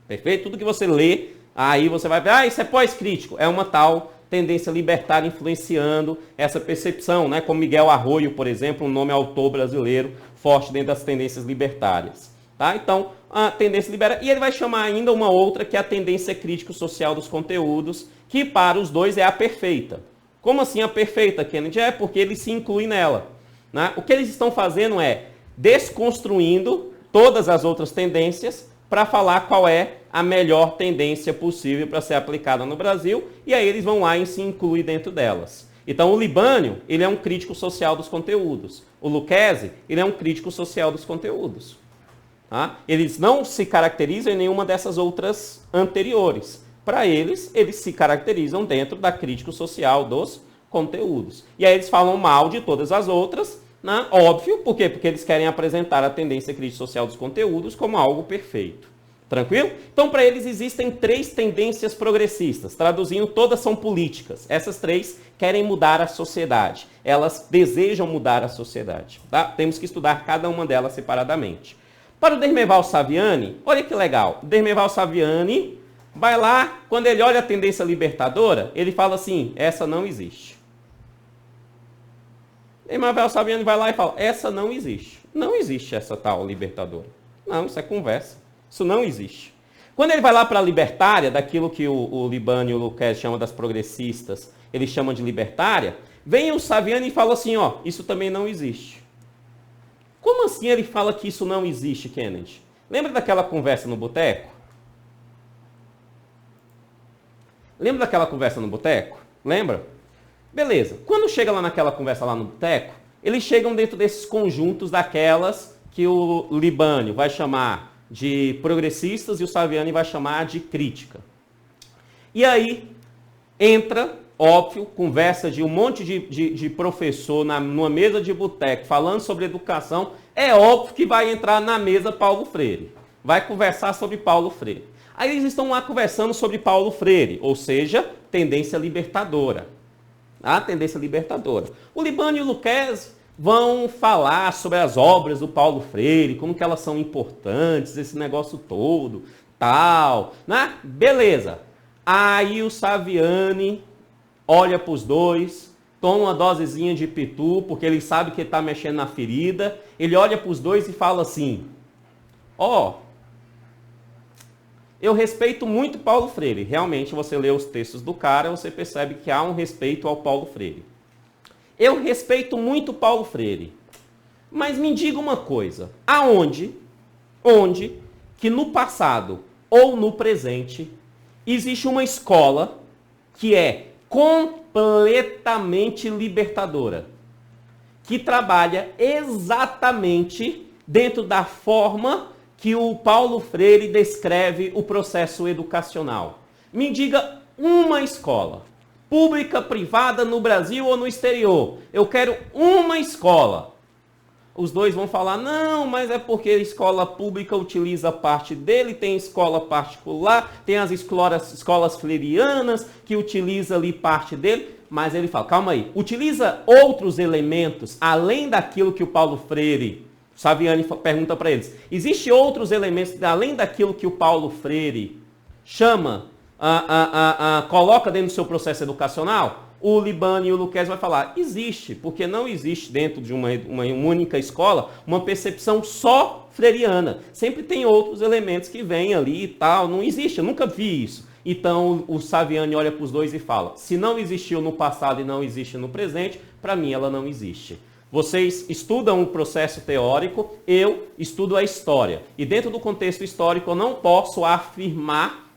Perfeito? Tudo que você lê, aí você vai ver, isso é pós-crítico. É uma tal tendência libertária influenciando essa percepção, né? Como Miguel Arroyo, por exemplo, um nome autor brasileiro forte dentro das tendências libertárias. Tá? Então, a tendência libertária. E ele vai chamar ainda uma outra, que é a tendência crítico-social dos conteúdos, que para os dois é a perfeita. Como assim a perfeita, Kennedy? É porque ele se inclui nela. Né? O que eles estão fazendo é desconstruindo todas as outras tendências para falar qual é a melhor tendência possível para ser aplicada no Brasil, e aí eles vão lá e se incluir dentro delas. Então o Libânio, ele é um crítico social dos conteúdos. O Lucchesi, ele é um crítico social dos conteúdos. Tá? Eles não se caracterizam em nenhuma dessas outras anteriores. Para eles se caracterizam dentro da crítica social dos conteúdos. E aí eles falam mal de todas as outras, né? Óbvio, por quê? Porque eles querem apresentar a tendência crítica social dos conteúdos como algo perfeito. Tranquilo? Então, para eles existem três tendências progressistas. Traduzindo, todas são políticas. Essas três querem mudar a sociedade. Elas desejam mudar a sociedade. Tá? Temos que estudar cada uma delas separadamente. Para o Dermeval Saviani, olha que legal. O Dermeval Saviani vai lá, quando ele olha a tendência libertadora, ele fala assim, essa não existe. Dermeval Saviani vai lá e fala, essa não existe. Não existe essa tal libertadora. Não, isso é conversa. Isso não existe. Quando ele vai lá para a libertária, daquilo que o Libânio e o Lucchesi chamam das progressistas, eles chamam de libertária, vem o Saviani e fala assim, ó, isso também não existe. Como assim ele fala que isso não existe, Kennedy? Lembra daquela conversa no boteco? Lembra daquela conversa no boteco? Lembra? Beleza. Quando chega lá naquela conversa lá no boteco, eles chegam dentro desses conjuntos daquelas que o Libânio vai chamar de progressistas e o Saviani vai chamar de crítica. E aí entra, óbvio, conversa de um monte de professor numa mesa de boteco falando sobre educação, é óbvio que vai entrar na mesa Paulo Freire. Vai conversar sobre Paulo Freire. Aí eles estão lá conversando sobre Paulo Freire, ou seja, tendência libertadora. A tendência libertadora. O Libânio e o Lucchesi vão falar sobre as obras do Paulo Freire, como que elas são importantes, esse negócio todo, tal, né? Beleza. Aí o Saviani olha para os dois, toma uma dosezinha de pitu, porque ele sabe que está mexendo na ferida, ele olha para os dois e fala assim, ó, eu respeito muito Paulo Freire. Realmente, você lê os textos do cara, você percebe que há um respeito ao Paulo Freire. Eu respeito muito Paulo Freire, mas me diga uma coisa, onde que no passado ou no presente existe uma escola que é completamente libertadora, que trabalha exatamente dentro da forma que o Paulo Freire descreve o processo educacional? Me diga uma escola. Pública, privada, no Brasil ou no exterior. Eu quero uma escola. Os dois vão falar, não, mas é porque a escola pública utiliza parte dele, tem escola particular, tem as escolas freirianas que utiliza ali parte dele. Mas ele fala, calma aí, utiliza outros elementos, além daquilo que o Paulo Freire, Saviani pergunta para eles, existe outros elementos, além daquilo que o Paulo Freire chama, coloca dentro do seu processo educacional? o Libânio e o Lucchesi vai falar, existe, porque não existe dentro de uma única escola uma percepção só freiriana. Sempre tem outros elementos que vêm ali e tal, não existe, eu nunca vi isso. Então o Saviani olha para os dois e fala, se não existiu no passado e não existe no presente, para mim ela não existe. Vocês estudam o processo teórico, eu estudo a história. E dentro do contexto histórico eu não posso afirmar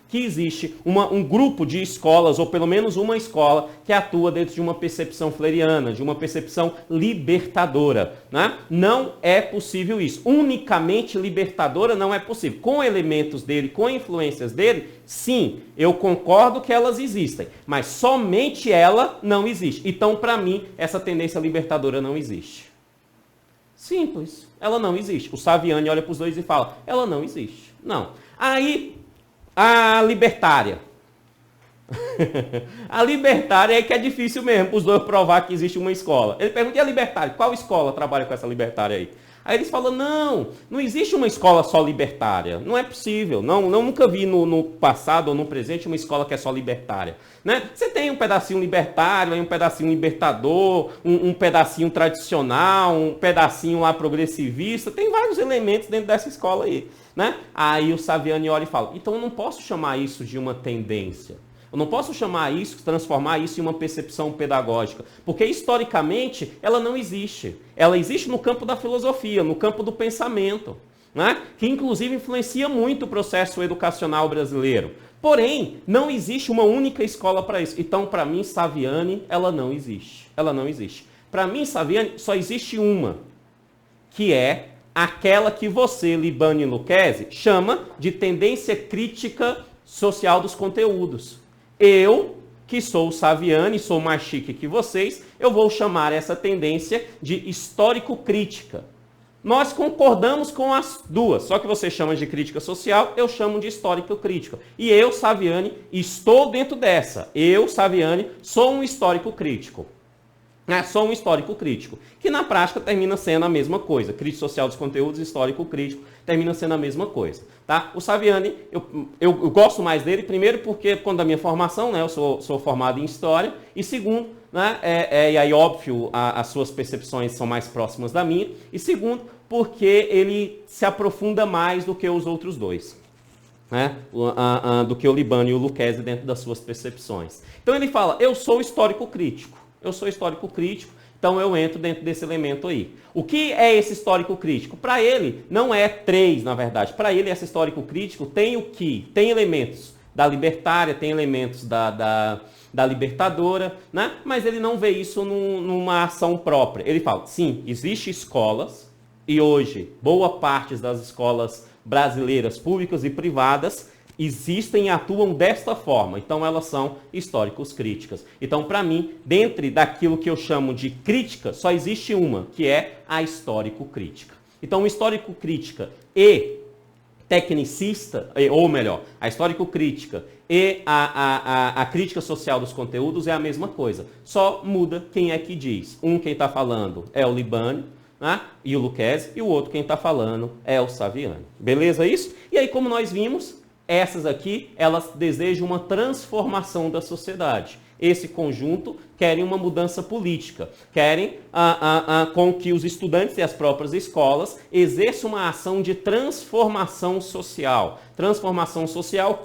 que existe um grupo de escolas, ou pelo menos uma escola, que atua dentro de uma percepção freiriana, de uma percepção libertadora. Né? Não é possível isso. Unicamente libertadora não é possível. Com elementos dele, com influências dele, sim, eu concordo que elas existem, mas somente ela não existe. Então, para mim, essa tendência libertadora não existe. Simples. Ela não existe. O Saviani olha para os dois e fala, ela não existe. Não. Aí, a libertária. A libertária é que é difícil mesmo os dois provar que existe uma escola. Ele pergunta, e a libertária? Qual escola trabalha com essa libertária aí? Aí eles falam, não existe uma escola só libertária. Não é possível. Nunca vi no passado ou no presente uma escola que é só libertária. Né? Você tem um pedacinho libertário, um pedacinho libertador, um pedacinho tradicional, um pedacinho lá progressivista. Tem vários elementos dentro dessa escola aí. Né? Aí o Saviani olha e fala, então eu não posso chamar isso de uma tendência. Eu não posso chamar isso, transformar isso em uma percepção pedagógica, porque historicamente ela não existe. Ela existe no campo da filosofia, no campo do pensamento, né? Que inclusive influencia muito o processo educacional brasileiro. Porém, não existe uma única escola para isso. Então, para mim, Saviani, ela não existe. Ela não existe. Para mim, Saviani, só existe uma, que é aquela que você, Libânio e Lucchesi, chama de tendência crítica social dos conteúdos. Eu, que sou o Saviani, sou mais chique que vocês, eu vou chamar essa tendência de histórico-crítica. Nós concordamos com as duas, só que você chama de crítica social, eu chamo de histórico-crítica. E eu, Saviani, estou dentro dessa. Eu, Saviani, sou um histórico-crítico. Só um histórico crítico, que na prática termina sendo a mesma coisa. Crítico social dos conteúdos, histórico crítico, termina sendo a mesma coisa. Tá? O Saviani, eu gosto mais dele, primeiro porque, quando da minha formação, né, eu sou formado em História, e segundo, né, e aí óbvio, as suas percepções são mais próximas da minha, e segundo, porque ele se aprofunda mais do que os outros dois. Né, do que o Libânio e o Lucchesi dentro das suas percepções. Então ele fala, eu sou histórico crítico. Eu sou histórico crítico, então eu entro dentro desse elemento aí. O que é esse histórico crítico? Para ele, não é três, na verdade. Para ele, esse histórico crítico tem o que? Tem elementos da libertária, tem elementos da libertadora, né? Mas ele não vê isso numa ação própria. Ele fala, sim, existem escolas, e hoje, boa parte das escolas brasileiras, públicas e privadas, existem e atuam desta forma. Então, elas são históricos críticas. Então, para mim, dentro daquilo que eu chamo de crítica, só existe uma, que é a histórico-crítica. Então, o histórico-crítica e tecnicista, ou melhor, a histórico-crítica e a crítica social dos conteúdos é a mesma coisa. Só muda quem é que diz. Quem está falando é o Libânio, né, e o Lucchesi, e o outro quem está falando é o Saviani. Beleza isso? E aí, como nós vimos, essas aqui, elas desejam uma transformação da sociedade. Esse conjunto querem uma mudança política, querem com que os estudantes e as próprias escolas exerçam uma ação de transformação social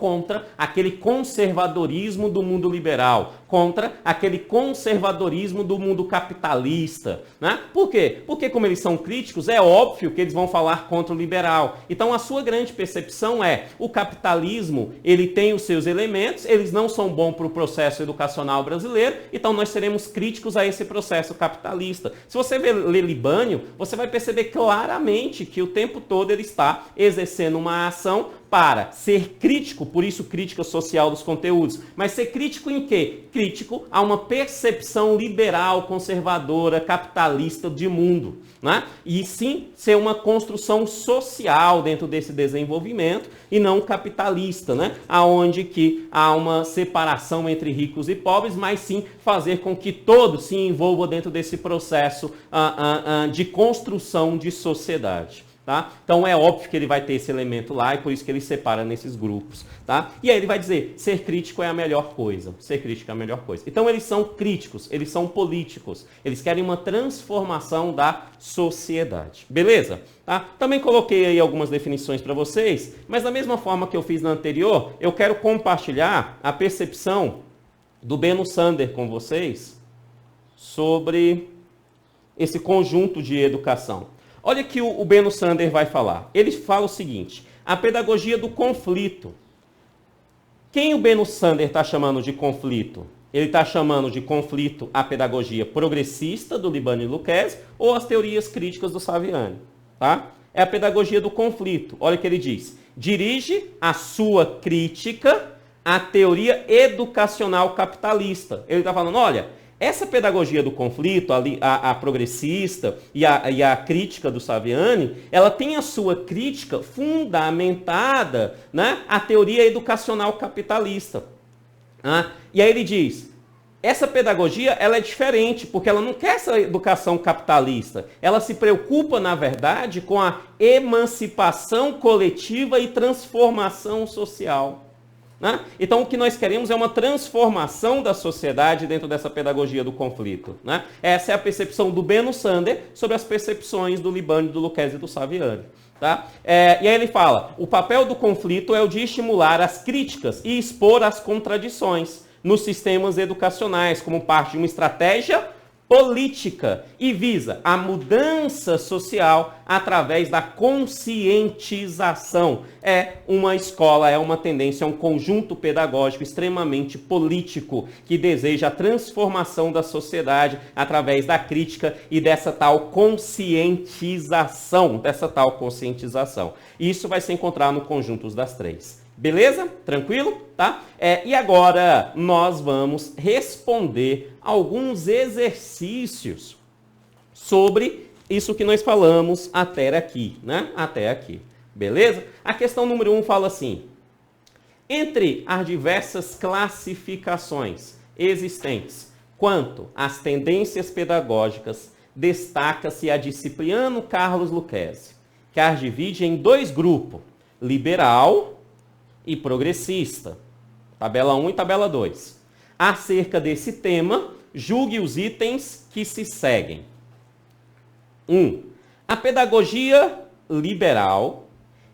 contra aquele conservadorismo do mundo liberal, contra aquele conservadorismo do mundo capitalista. Né? Por quê? Porque como eles são críticos, é óbvio que eles vão falar contra o liberal. Então a sua grande percepção é, o capitalismo, ele tem os seus elementos, eles não são bons para o processo educacional brasileiro, então nós seremos críticos a esse processo capitalista. Se você ler Libânio, você vai perceber claramente que o tempo todo ele está exercendo uma ação para ser crítico, por isso crítica social dos conteúdos, mas ser crítico em quê? Crítico a uma percepção liberal, conservadora, capitalista de mundo, né? E sim ser uma construção social dentro desse desenvolvimento e não capitalista, né? Aonde que há uma separação entre ricos e pobres, mas sim fazer com que todos se envolvam dentro desse processo de construção de sociedade. Tá? Então é óbvio que ele vai ter esse elemento lá e por isso que ele separa nesses grupos. Tá? E aí ele vai dizer, ser crítico é a melhor coisa. Ser crítico é a melhor coisa. Então eles são críticos, eles são políticos. Eles querem uma transformação da sociedade. Beleza? Tá? Também coloquei aí algumas definições para vocês, mas da mesma forma que eu fiz na anterior, eu quero compartilhar a percepção do Benno Sander com vocês sobre esse conjunto de educação. Olha que o Benno Sander vai falar. Ele fala o seguinte, a pedagogia do conflito. Quem o Benno Sander está chamando de conflito? Ele está chamando de conflito a pedagogia progressista do Libani e Lucchesi ou as teorias críticas do Saviani. Tá? É a pedagogia do conflito. Olha o que ele diz. Dirige a sua crítica à teoria educacional capitalista. Ele está falando, olha, essa pedagogia do conflito, a progressista e a crítica do Saviani, ela tem a sua crítica fundamentada, né, à teoria educacional capitalista. E aí ele diz, essa pedagogia ela é diferente, porque ela não quer essa educação capitalista. Ela se preocupa, na verdade, com a emancipação coletiva e transformação social. Né? Então, o que nós queremos é uma transformação da sociedade dentro dessa pedagogia do conflito. Né? Essa é a percepção do Benno Sander sobre as percepções do Libani, do Lucchesi e do Saviani. Tá? E aí ele fala, o papel do conflito é o de estimular as críticas e expor as contradições nos sistemas educacionais, como parte de uma estratégia política e visa a mudança social através da conscientização. É uma escola, é uma tendência, é um conjunto pedagógico extremamente político que deseja a transformação da sociedade através da crítica e dessa tal conscientização, Isso vai se encontrar no conjunto das três. Beleza? Tranquilo? Tá? E agora nós vamos responder alguns exercícios sobre isso que nós falamos até aqui, né? Até aqui. Beleza? A questão número 1 fala assim, entre as diversas classificações existentes quanto às tendências pedagógicas, destaca-se a de Cipriano Carlos Lucchesi, que as divide em dois grupos, liberal e progressista. Tabela 1 e tabela 2. Acerca desse tema, julgue os itens que se seguem. 1. A pedagogia liberal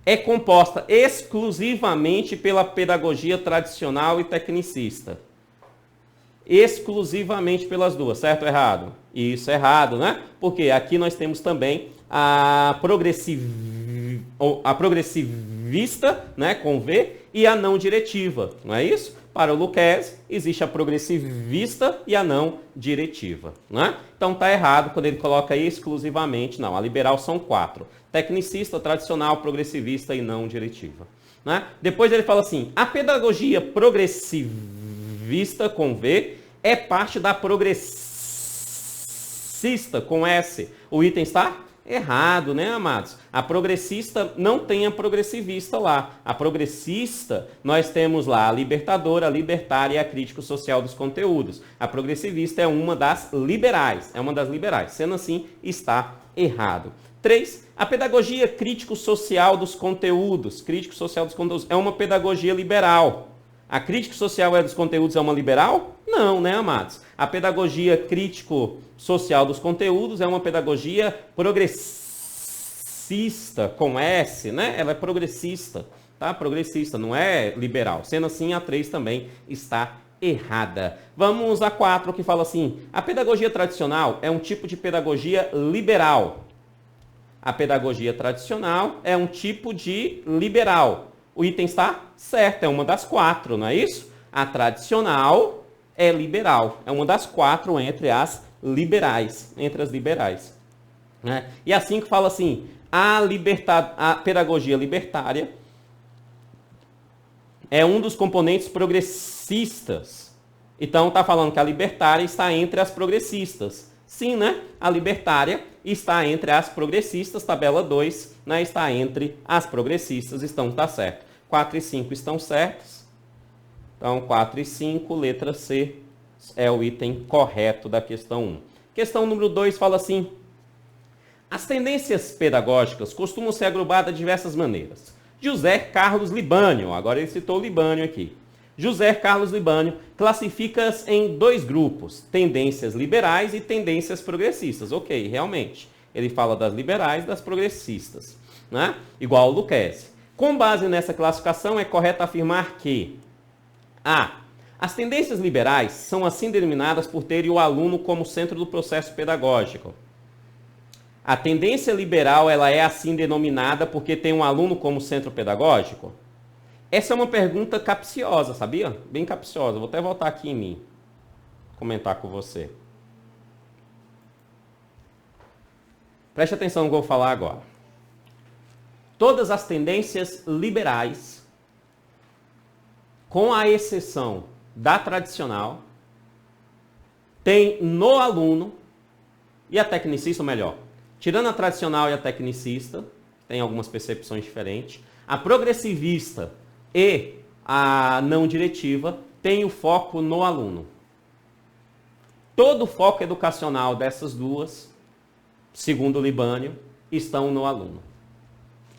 é composta exclusivamente pela pedagogia tradicional e tecnicista. Exclusivamente pelas duas, certo ou errado? Isso é errado, né? Porque aqui nós temos também a progressivista, né, com V, e a não diretiva, não é isso? Para o Lucchesi, existe a progressivista e a não diretiva. Né? Então está errado quando ele coloca exclusivamente, não. A liberal são 4. Tecnicista, tradicional, progressivista e não diretiva. Né? Depois ele fala assim, a pedagogia progressivista, com V, é parte da progressista, com S. O item está errado, né, amados? A progressista não tem a progressivista lá. A progressista, nós temos lá a libertadora, a libertária e a crítico social dos conteúdos. A progressivista é uma das liberais. Sendo assim, está errado. 3. A pedagogia crítico-social dos conteúdos. Crítico-social dos conteúdos é uma pedagogia liberal. A crítica social dos conteúdos é uma liberal? Não, né, amados? A pedagogia crítico-social dos conteúdos é uma pedagogia progressista, com S, né? Ela é progressista, tá? Progressista, não é liberal. Sendo assim, a 3 também está errada. Vamos a 4, que fala assim, a pedagogia tradicional é um tipo de pedagogia liberal. A pedagogia tradicional é um tipo de liberal. O item está certo, é uma das 4, não é isso? A tradicional é liberal, é uma das 4 entre as liberais, Né? E assim que fala assim, a pedagogia libertária é um dos componentes progressistas. Então está falando que a libertária está entre as progressistas. Sim, né? A libertária está entre as progressistas, tabela 2, né? Está entre as progressistas, está certo. 4 e 5 estão certos. Então, 4 e 5, letra C, é o item correto da questão 1. Questão número 2 fala assim, As tendências pedagógicas costumam ser agrupadas de diversas maneiras. José Carlos Libânio, agora ele citou o Libânio aqui. José Carlos Libânio classifica-as em 2 grupos, tendências liberais e tendências progressistas. Ok, realmente. Ele fala das liberais e das progressistas, né? Igual o Lucchesi. Com base nessa classificação, é correto afirmar que as tendências liberais são assim denominadas por terem o aluno como centro do processo pedagógico. A tendência liberal ela é assim denominada porque tem um aluno como centro pedagógico? Essa é uma pergunta capciosa, sabia? Bem capciosa. Vou até voltar aqui em mim, comentar com você. Preste atenção no que eu vou falar agora. Todas as tendências liberais, com a exceção da tradicional, tem no aluno e a tecnicista, ou melhor, tirando a tradicional e a tecnicista, tem algumas percepções diferentes, a progressivista e a não diretiva tem o foco no aluno. Todo o foco educacional dessas duas, segundo o Libânio, estão no aluno.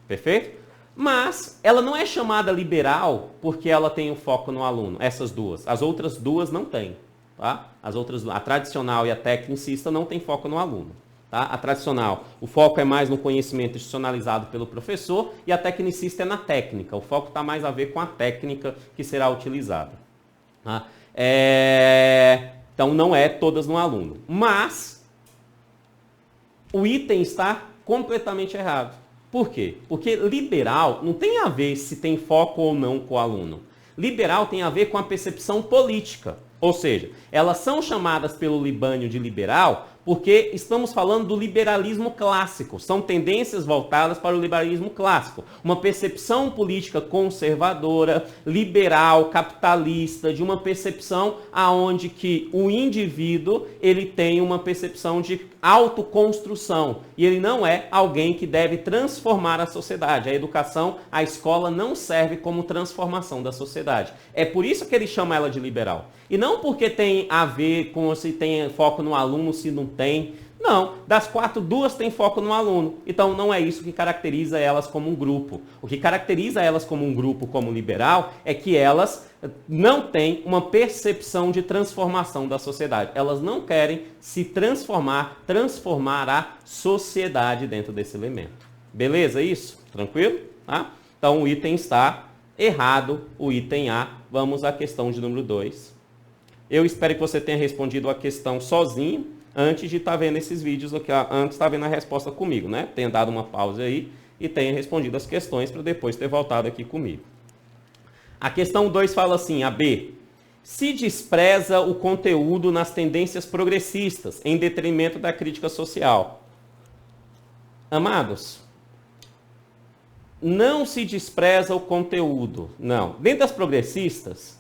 Perfeito? Mas ela não é chamada liberal porque ela tem o foco no aluno, essas duas. As outras duas não têm. Tá? A tradicional e a tecnicista não tem foco no aluno. Tá? A tradicional, o foco é mais no conhecimento institucionalizado pelo professor e a tecnicista é na técnica. O foco está mais a ver com a técnica que será utilizada. Tá? Então não é todas no aluno. Mas o item está completamente errado. Por quê? Porque liberal não tem a ver se tem foco ou não com o aluno. Liberal tem a ver com a percepção política. Ou seja, elas são chamadas pelo Libânio de liberal porque estamos falando do liberalismo clássico. São tendências voltadas para o liberalismo clássico. Uma percepção política conservadora, liberal, capitalista, de uma percepção aonde que o indivíduo ele tem uma percepção de autoconstrução. E ele não é alguém que deve transformar a sociedade. A educação, a escola não serve como transformação da sociedade. É por isso que ele chama ela de liberal. E não porque tem a ver com se tem foco no aluno, se não tem. Não, das 4, 2 têm foco no aluno. Então não é isso que caracteriza elas como um grupo. O que caracteriza elas como um grupo, como liberal, é que elas não têm uma percepção de transformação da sociedade. Elas não querem se transformar a sociedade dentro desse elemento. Beleza isso? Tranquilo? Tá? Então o item está errado, o item A. Vamos à questão de número 2. Eu espero que você tenha respondido a questão sozinho, antes de estar vendo esses vídeos aqui, antes de estar vendo a resposta comigo, né? Tenha dado uma pausa aí e tenha respondido as questões para depois ter voltado aqui comigo. A questão 2 fala assim, a B. Se despreza o conteúdo nas tendências progressistas, em detrimento da crítica social. Amados, não se despreza o conteúdo, não. Dentro das progressistas,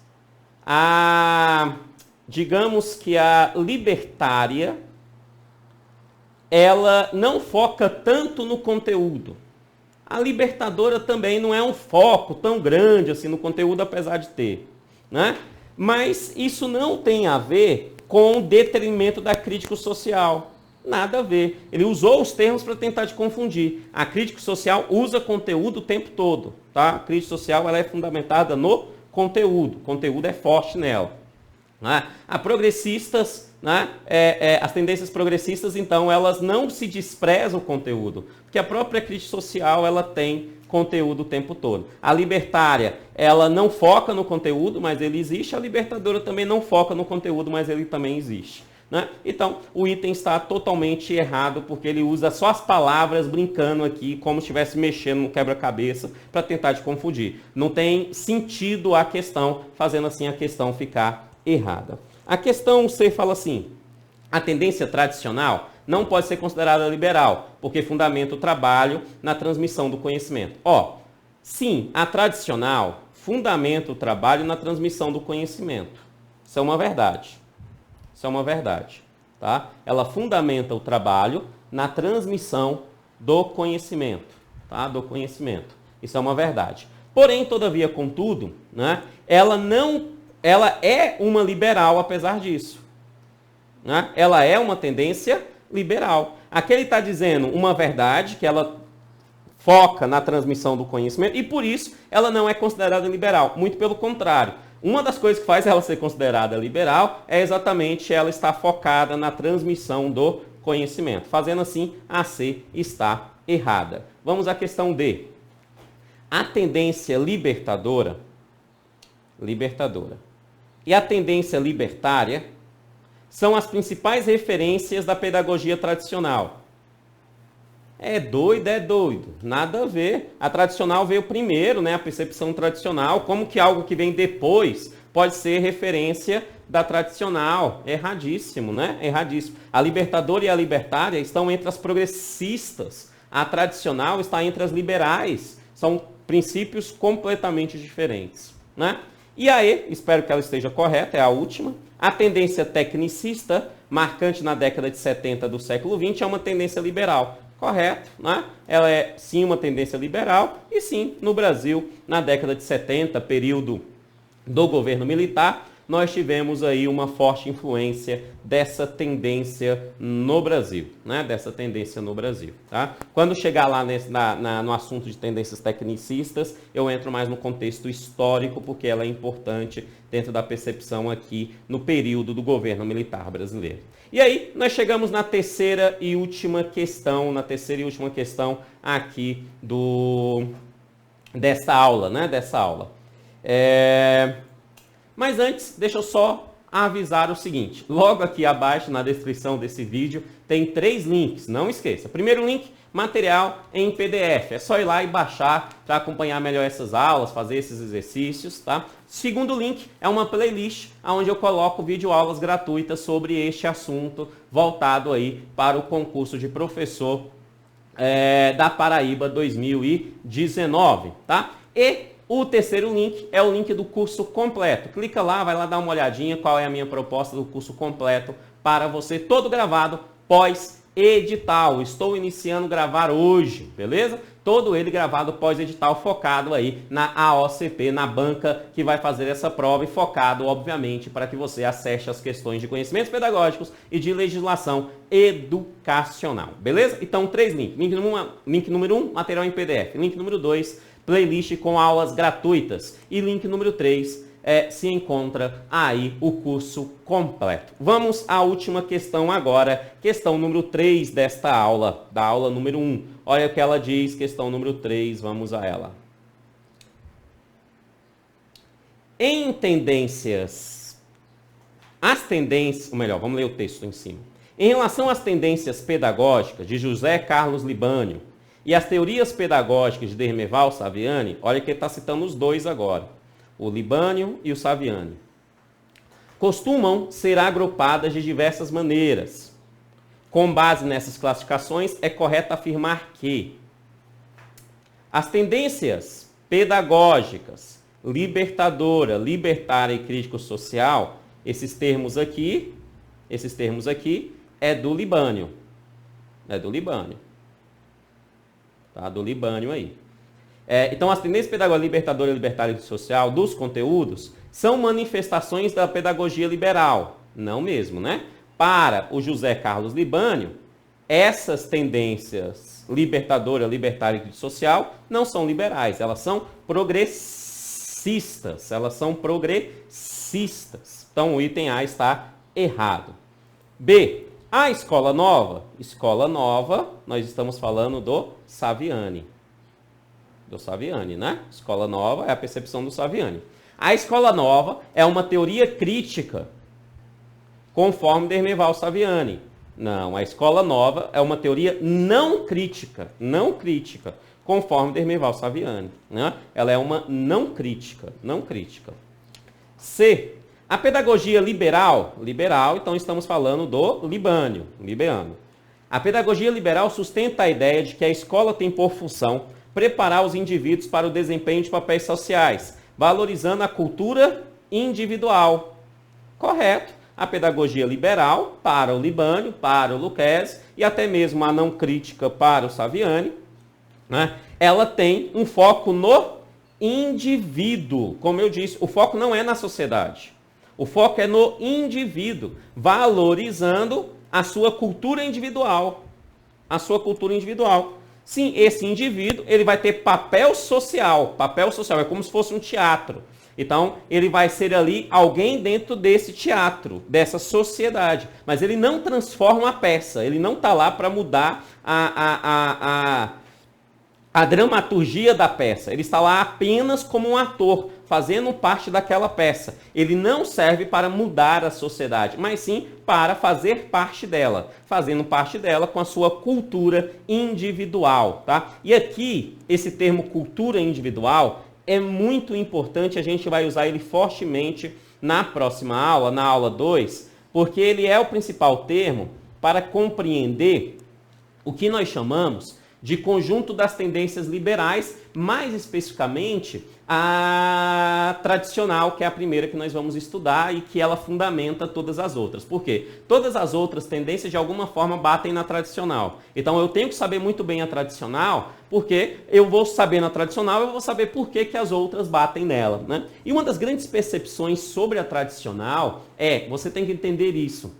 digamos que a libertária, ela não foca tanto no conteúdo. A libertadora também não é um foco tão grande assim no conteúdo, apesar de ter, né? Mas isso não tem a ver com o detrimento da crítica social. Nada a ver. Ele usou os termos para tentar te confundir. A crítica social usa conteúdo o tempo todo. Tá? A crítica social ela é fundamentada no conteúdo. O conteúdo é forte nela. Né? As progressistas, né? As tendências progressistas, então, elas não se desprezam o conteúdo. Porque a própria crítica social ela tem conteúdo o tempo todo. A libertária, ela não foca no conteúdo, mas ele existe. A libertadora também não foca no conteúdo, mas ele também existe. Né? Então, o item está totalmente errado, porque ele usa só as palavras brincando aqui, como se estivesse mexendo no quebra-cabeça, para tentar te confundir. Não tem sentido a questão, fazendo assim a questão ficar errada. A questão C fala assim, a tendência tradicional não pode ser considerada liberal, porque fundamenta o trabalho na transmissão do conhecimento. Sim, a tradicional fundamenta o trabalho na transmissão do conhecimento. Isso é uma verdade. Isso é uma verdade. Tá? Ela fundamenta o trabalho na transmissão do conhecimento. Tá? Do conhecimento. Isso é uma verdade. Porém, todavia, contudo, né, ela é uma liberal apesar disso. Né? Ela é uma tendência liberal. Aqui ele está dizendo uma verdade que ela foca na transmissão do conhecimento e por isso ela não é considerada liberal. Muito pelo contrário. Uma das coisas que faz ela ser considerada liberal é exatamente ela estar focada na transmissão do conhecimento. Fazendo assim, a C está errada. Vamos à questão D. A tendência libertadora e a tendência libertária são as principais referências da pedagogia tradicional. É doido. Nada a ver. A tradicional veio primeiro, né? A percepção tradicional. Como que algo que vem depois pode ser referência da tradicional? Erradíssimo, né? Erradíssimo. A libertadora e a libertária estão entre as progressistas. A tradicional está entre as liberais. São princípios completamente diferentes, né? E aí, espero que ela esteja correta, é a última. A tendência tecnicista, marcante na década de 70 do século XX, é uma tendência liberal. Correto, né? Ela é sim uma tendência liberal e sim, no Brasil, na década de 70, período do governo militar, nós tivemos aí uma forte influência dessa tendência no Brasil, né? Dessa tendência no Brasil, tá? Quando chegar lá no assunto de tendências tecnicistas, eu entro mais no contexto histórico, porque ela é importante dentro da percepção aqui no período do governo militar brasileiro. E aí, nós chegamos na terceira e última questão aqui dessa aula, né? Mas antes, deixa eu só avisar o seguinte. Logo aqui abaixo, na descrição desse vídeo, tem 3 links, não esqueça. Primeiro link, material em PDF. É só ir lá e baixar para acompanhar melhor essas aulas, fazer esses exercícios, tá? Segundo link é uma playlist onde eu coloco videoaulas gratuitas sobre este assunto, voltado aí para o concurso de professor da Paraíba 2019, tá? E o terceiro link é o link do curso completo. Clica lá, vai lá dar uma olhadinha qual é a minha proposta do curso completo para você, todo gravado pós-edital. Estou iniciando a gravar hoje, beleza? Todo ele gravado pós-edital, focado aí na AOCP, na banca que vai fazer essa prova e focado, obviamente, para que você acesse as questões de conhecimentos pedagógicos e de legislação educacional, beleza? Então, 3 links. Link número 1, material em PDF. Link número 2, playlist com aulas gratuitas. E link número 3, se encontra aí o curso completo. Vamos à última questão agora. Questão número 3 desta aula, da aula número 1. Olha o que ela diz, questão número 3, vamos a ela. Em tendências, vamos ler o texto em cima. Em relação às tendências pedagógicas de José Carlos Libânio, e as teorias pedagógicas de Dermeval Saviani, olha que ele está citando os dois agora, o Libânio e o Saviani, costumam ser agrupadas de diversas maneiras. Com base nessas classificações, é correto afirmar que as tendências pedagógicas, libertadora, libertária e crítico-social, esses termos aqui, é do Libânio. Tá? Do Libânio aí. Então, as tendências pedagógicas libertadora, libertária e social dos conteúdos são manifestações da pedagogia liberal. Não mesmo, né? Para o José Carlos Libânio, essas tendências libertadora, libertária e social não são liberais, elas são progressistas. Então, o item A está errado. B. A escola nova, nós estamos falando do Saviani. Né? Escola nova é a percepção do Saviani. A escola nova é uma teoria crítica, conforme Dermeval Saviani. Não, a escola nova é uma teoria não crítica, conforme Dermeval Saviani. Né? Ela é uma não crítica. C. A pedagogia liberal, então estamos falando do Libânio. A pedagogia liberal sustenta a ideia de que a escola tem por função preparar os indivíduos para o desempenho de papéis sociais, valorizando a cultura individual. Correto. A pedagogia liberal, para o Libânio, para o Lucchesi, e até mesmo a não crítica para o Saviani, né? Ela tem um foco no indivíduo. Como eu disse, o foco não é na sociedade. O foco é no indivíduo, valorizando a sua cultura individual. A sua cultura individual. Sim, esse indivíduo, ele vai ter papel social. Papel social é como se fosse um teatro. Então, ele vai ser ali alguém dentro desse teatro, dessa sociedade. Mas ele não transforma uma peça. Ele não está lá para mudar a dramaturgia da peça. Ele está lá apenas como um ator, fazendo parte daquela peça. Ele não serve para mudar a sociedade, mas sim para fazer parte dela. Fazendo parte dela com a sua cultura individual, tá? E aqui, esse termo cultura individual é muito importante, a gente vai usar ele fortemente na próxima aula, na aula 2, porque ele é o principal termo para compreender o que nós chamamos de conjunto das tendências liberais, mais especificamente a tradicional, que é a primeira que nós vamos estudar e que ela fundamenta todas as outras. Por quê? Todas as outras tendências de alguma forma batem na tradicional. Então eu tenho que saber muito bem a tradicional, porque eu vou saber na tradicional, eu vou saber por que as outras batem nela, né? E uma das grandes percepções sobre a tradicional é, você tem que entender isso.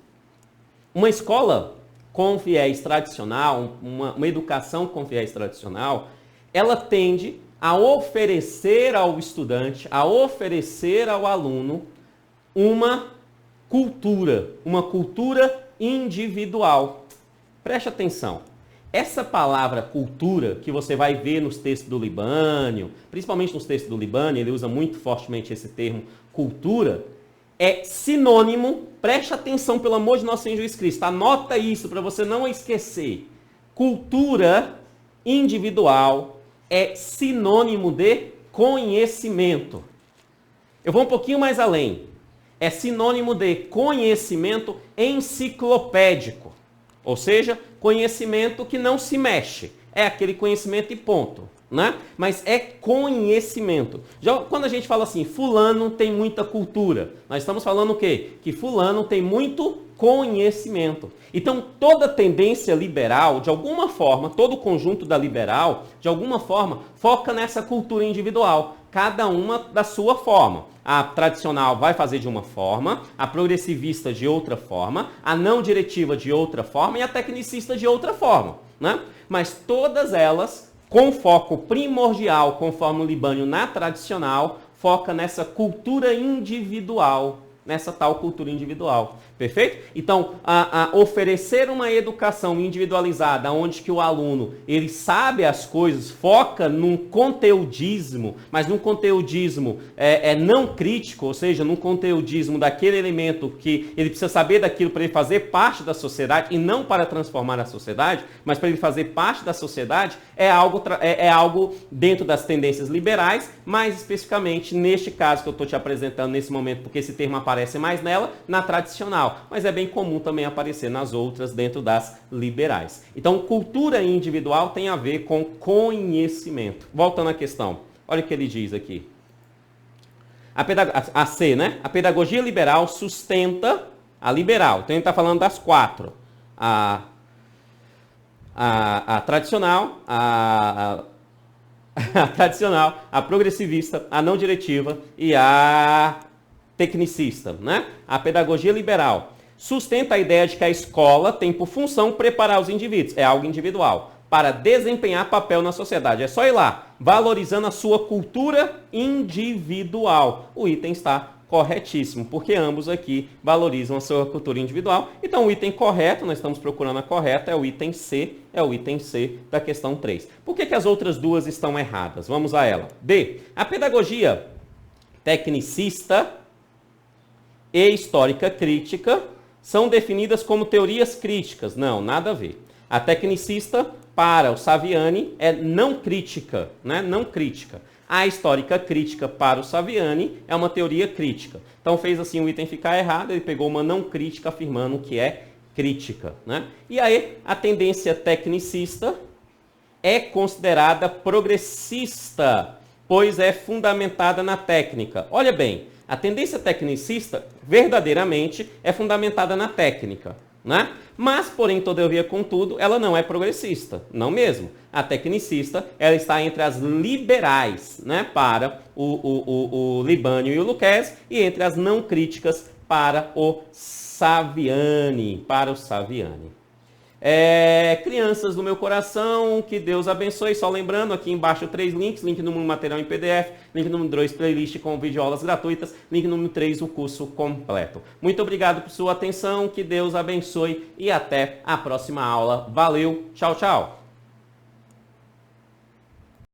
Uma escola com viés tradicional, uma educação com viés tradicional, ela tende a oferecer ao estudante, a oferecer ao aluno uma cultura individual. Preste atenção. Essa palavra cultura, que você vai ver nos textos do Libânio, principalmente nos textos do Libânio, ele usa muito fortemente esse termo cultura, é sinônimo, preste atenção pelo amor de nosso Senhor Jesus Cristo, anota isso para você não esquecer. Cultura individual é sinônimo de conhecimento. Eu vou um pouquinho mais além. É sinônimo de conhecimento enciclopédico. Ou seja, conhecimento que não se mexe. É aquele conhecimento e ponto. Né? Mas é conhecimento. Já quando a gente fala assim, fulano tem muita cultura, nós estamos falando o quê? Que fulano tem muito conhecimento. Então, toda tendência liberal, de alguma forma, todo o conjunto da liberal, de alguma forma, foca nessa cultura individual, cada uma da sua forma. A tradicional vai fazer de uma forma, a progressivista de outra forma, a não diretiva de outra forma e a tecnicista de outra forma, né? Mas todas elas com foco primordial, conforme o Libânio na tradicional, foca nessa cultura individual, nessa tal cultura individual. Perfeito? Então, oferecer uma educação individualizada, onde que o aluno ele sabe as coisas, foca num conteudismo, mas num conteudismo não crítico, ou seja, num conteudismo daquele elemento que ele precisa saber daquilo para ele fazer parte da sociedade, e não para transformar a sociedade, mas para ele fazer parte da sociedade, é algo dentro das tendências liberais, mais especificamente neste caso que eu estou te apresentando nesse momento, porque esse termo aparece mais nela, na tradicional. Mas é bem comum também aparecer nas outras dentro das liberais. Então, cultura individual tem a ver com conhecimento. Voltando à questão, olha o que ele diz aqui. A C, né? A pedagogia liberal sustenta a liberal. Então, ele está falando das quatro. A tradicional, a tradicional, a progressivista, a não diretiva e a tecnicista, né? A pedagogia liberal sustenta a ideia de que a escola tem por função preparar os indivíduos, é algo individual, para desempenhar papel na sociedade. É só ir lá, valorizando a sua cultura individual. O item está corretíssimo, porque ambos aqui valorizam a sua cultura individual. Então o item correto, nós estamos procurando a correta, é o item C da questão 3. Por que as outras duas estão erradas? Vamos a ela. D. A pedagogia tecnicista e histórica crítica são definidas como teorias críticas. Não, nada a ver. A tecnicista, para o Saviani, é não crítica, né? Não crítica. A histórica crítica, para o Saviani, é uma teoria crítica. Então fez assim o item ficar errado, ele pegou uma não crítica afirmando que é crítica, né? E aí, a tendência tecnicista é considerada progressista, pois é fundamentada na técnica. Olha bem, a tendência tecnicista verdadeiramente é fundamentada na técnica, né? Mas, porém, todavia, contudo, ela não é progressista, não mesmo. A tecnicista, ela está entre as liberais, né? Para o Libânio e o Lucchesi, e entre as não críticas para o Saviani. Crianças do meu coração, que Deus abençoe. Só lembrando, aqui embaixo 3 links, link número 1, material em PDF, link número 2, playlist com videoaulas gratuitas, link número 3, o curso completo. Muito obrigado por sua atenção, que Deus abençoe e até a próxima aula. Valeu, tchau, tchau!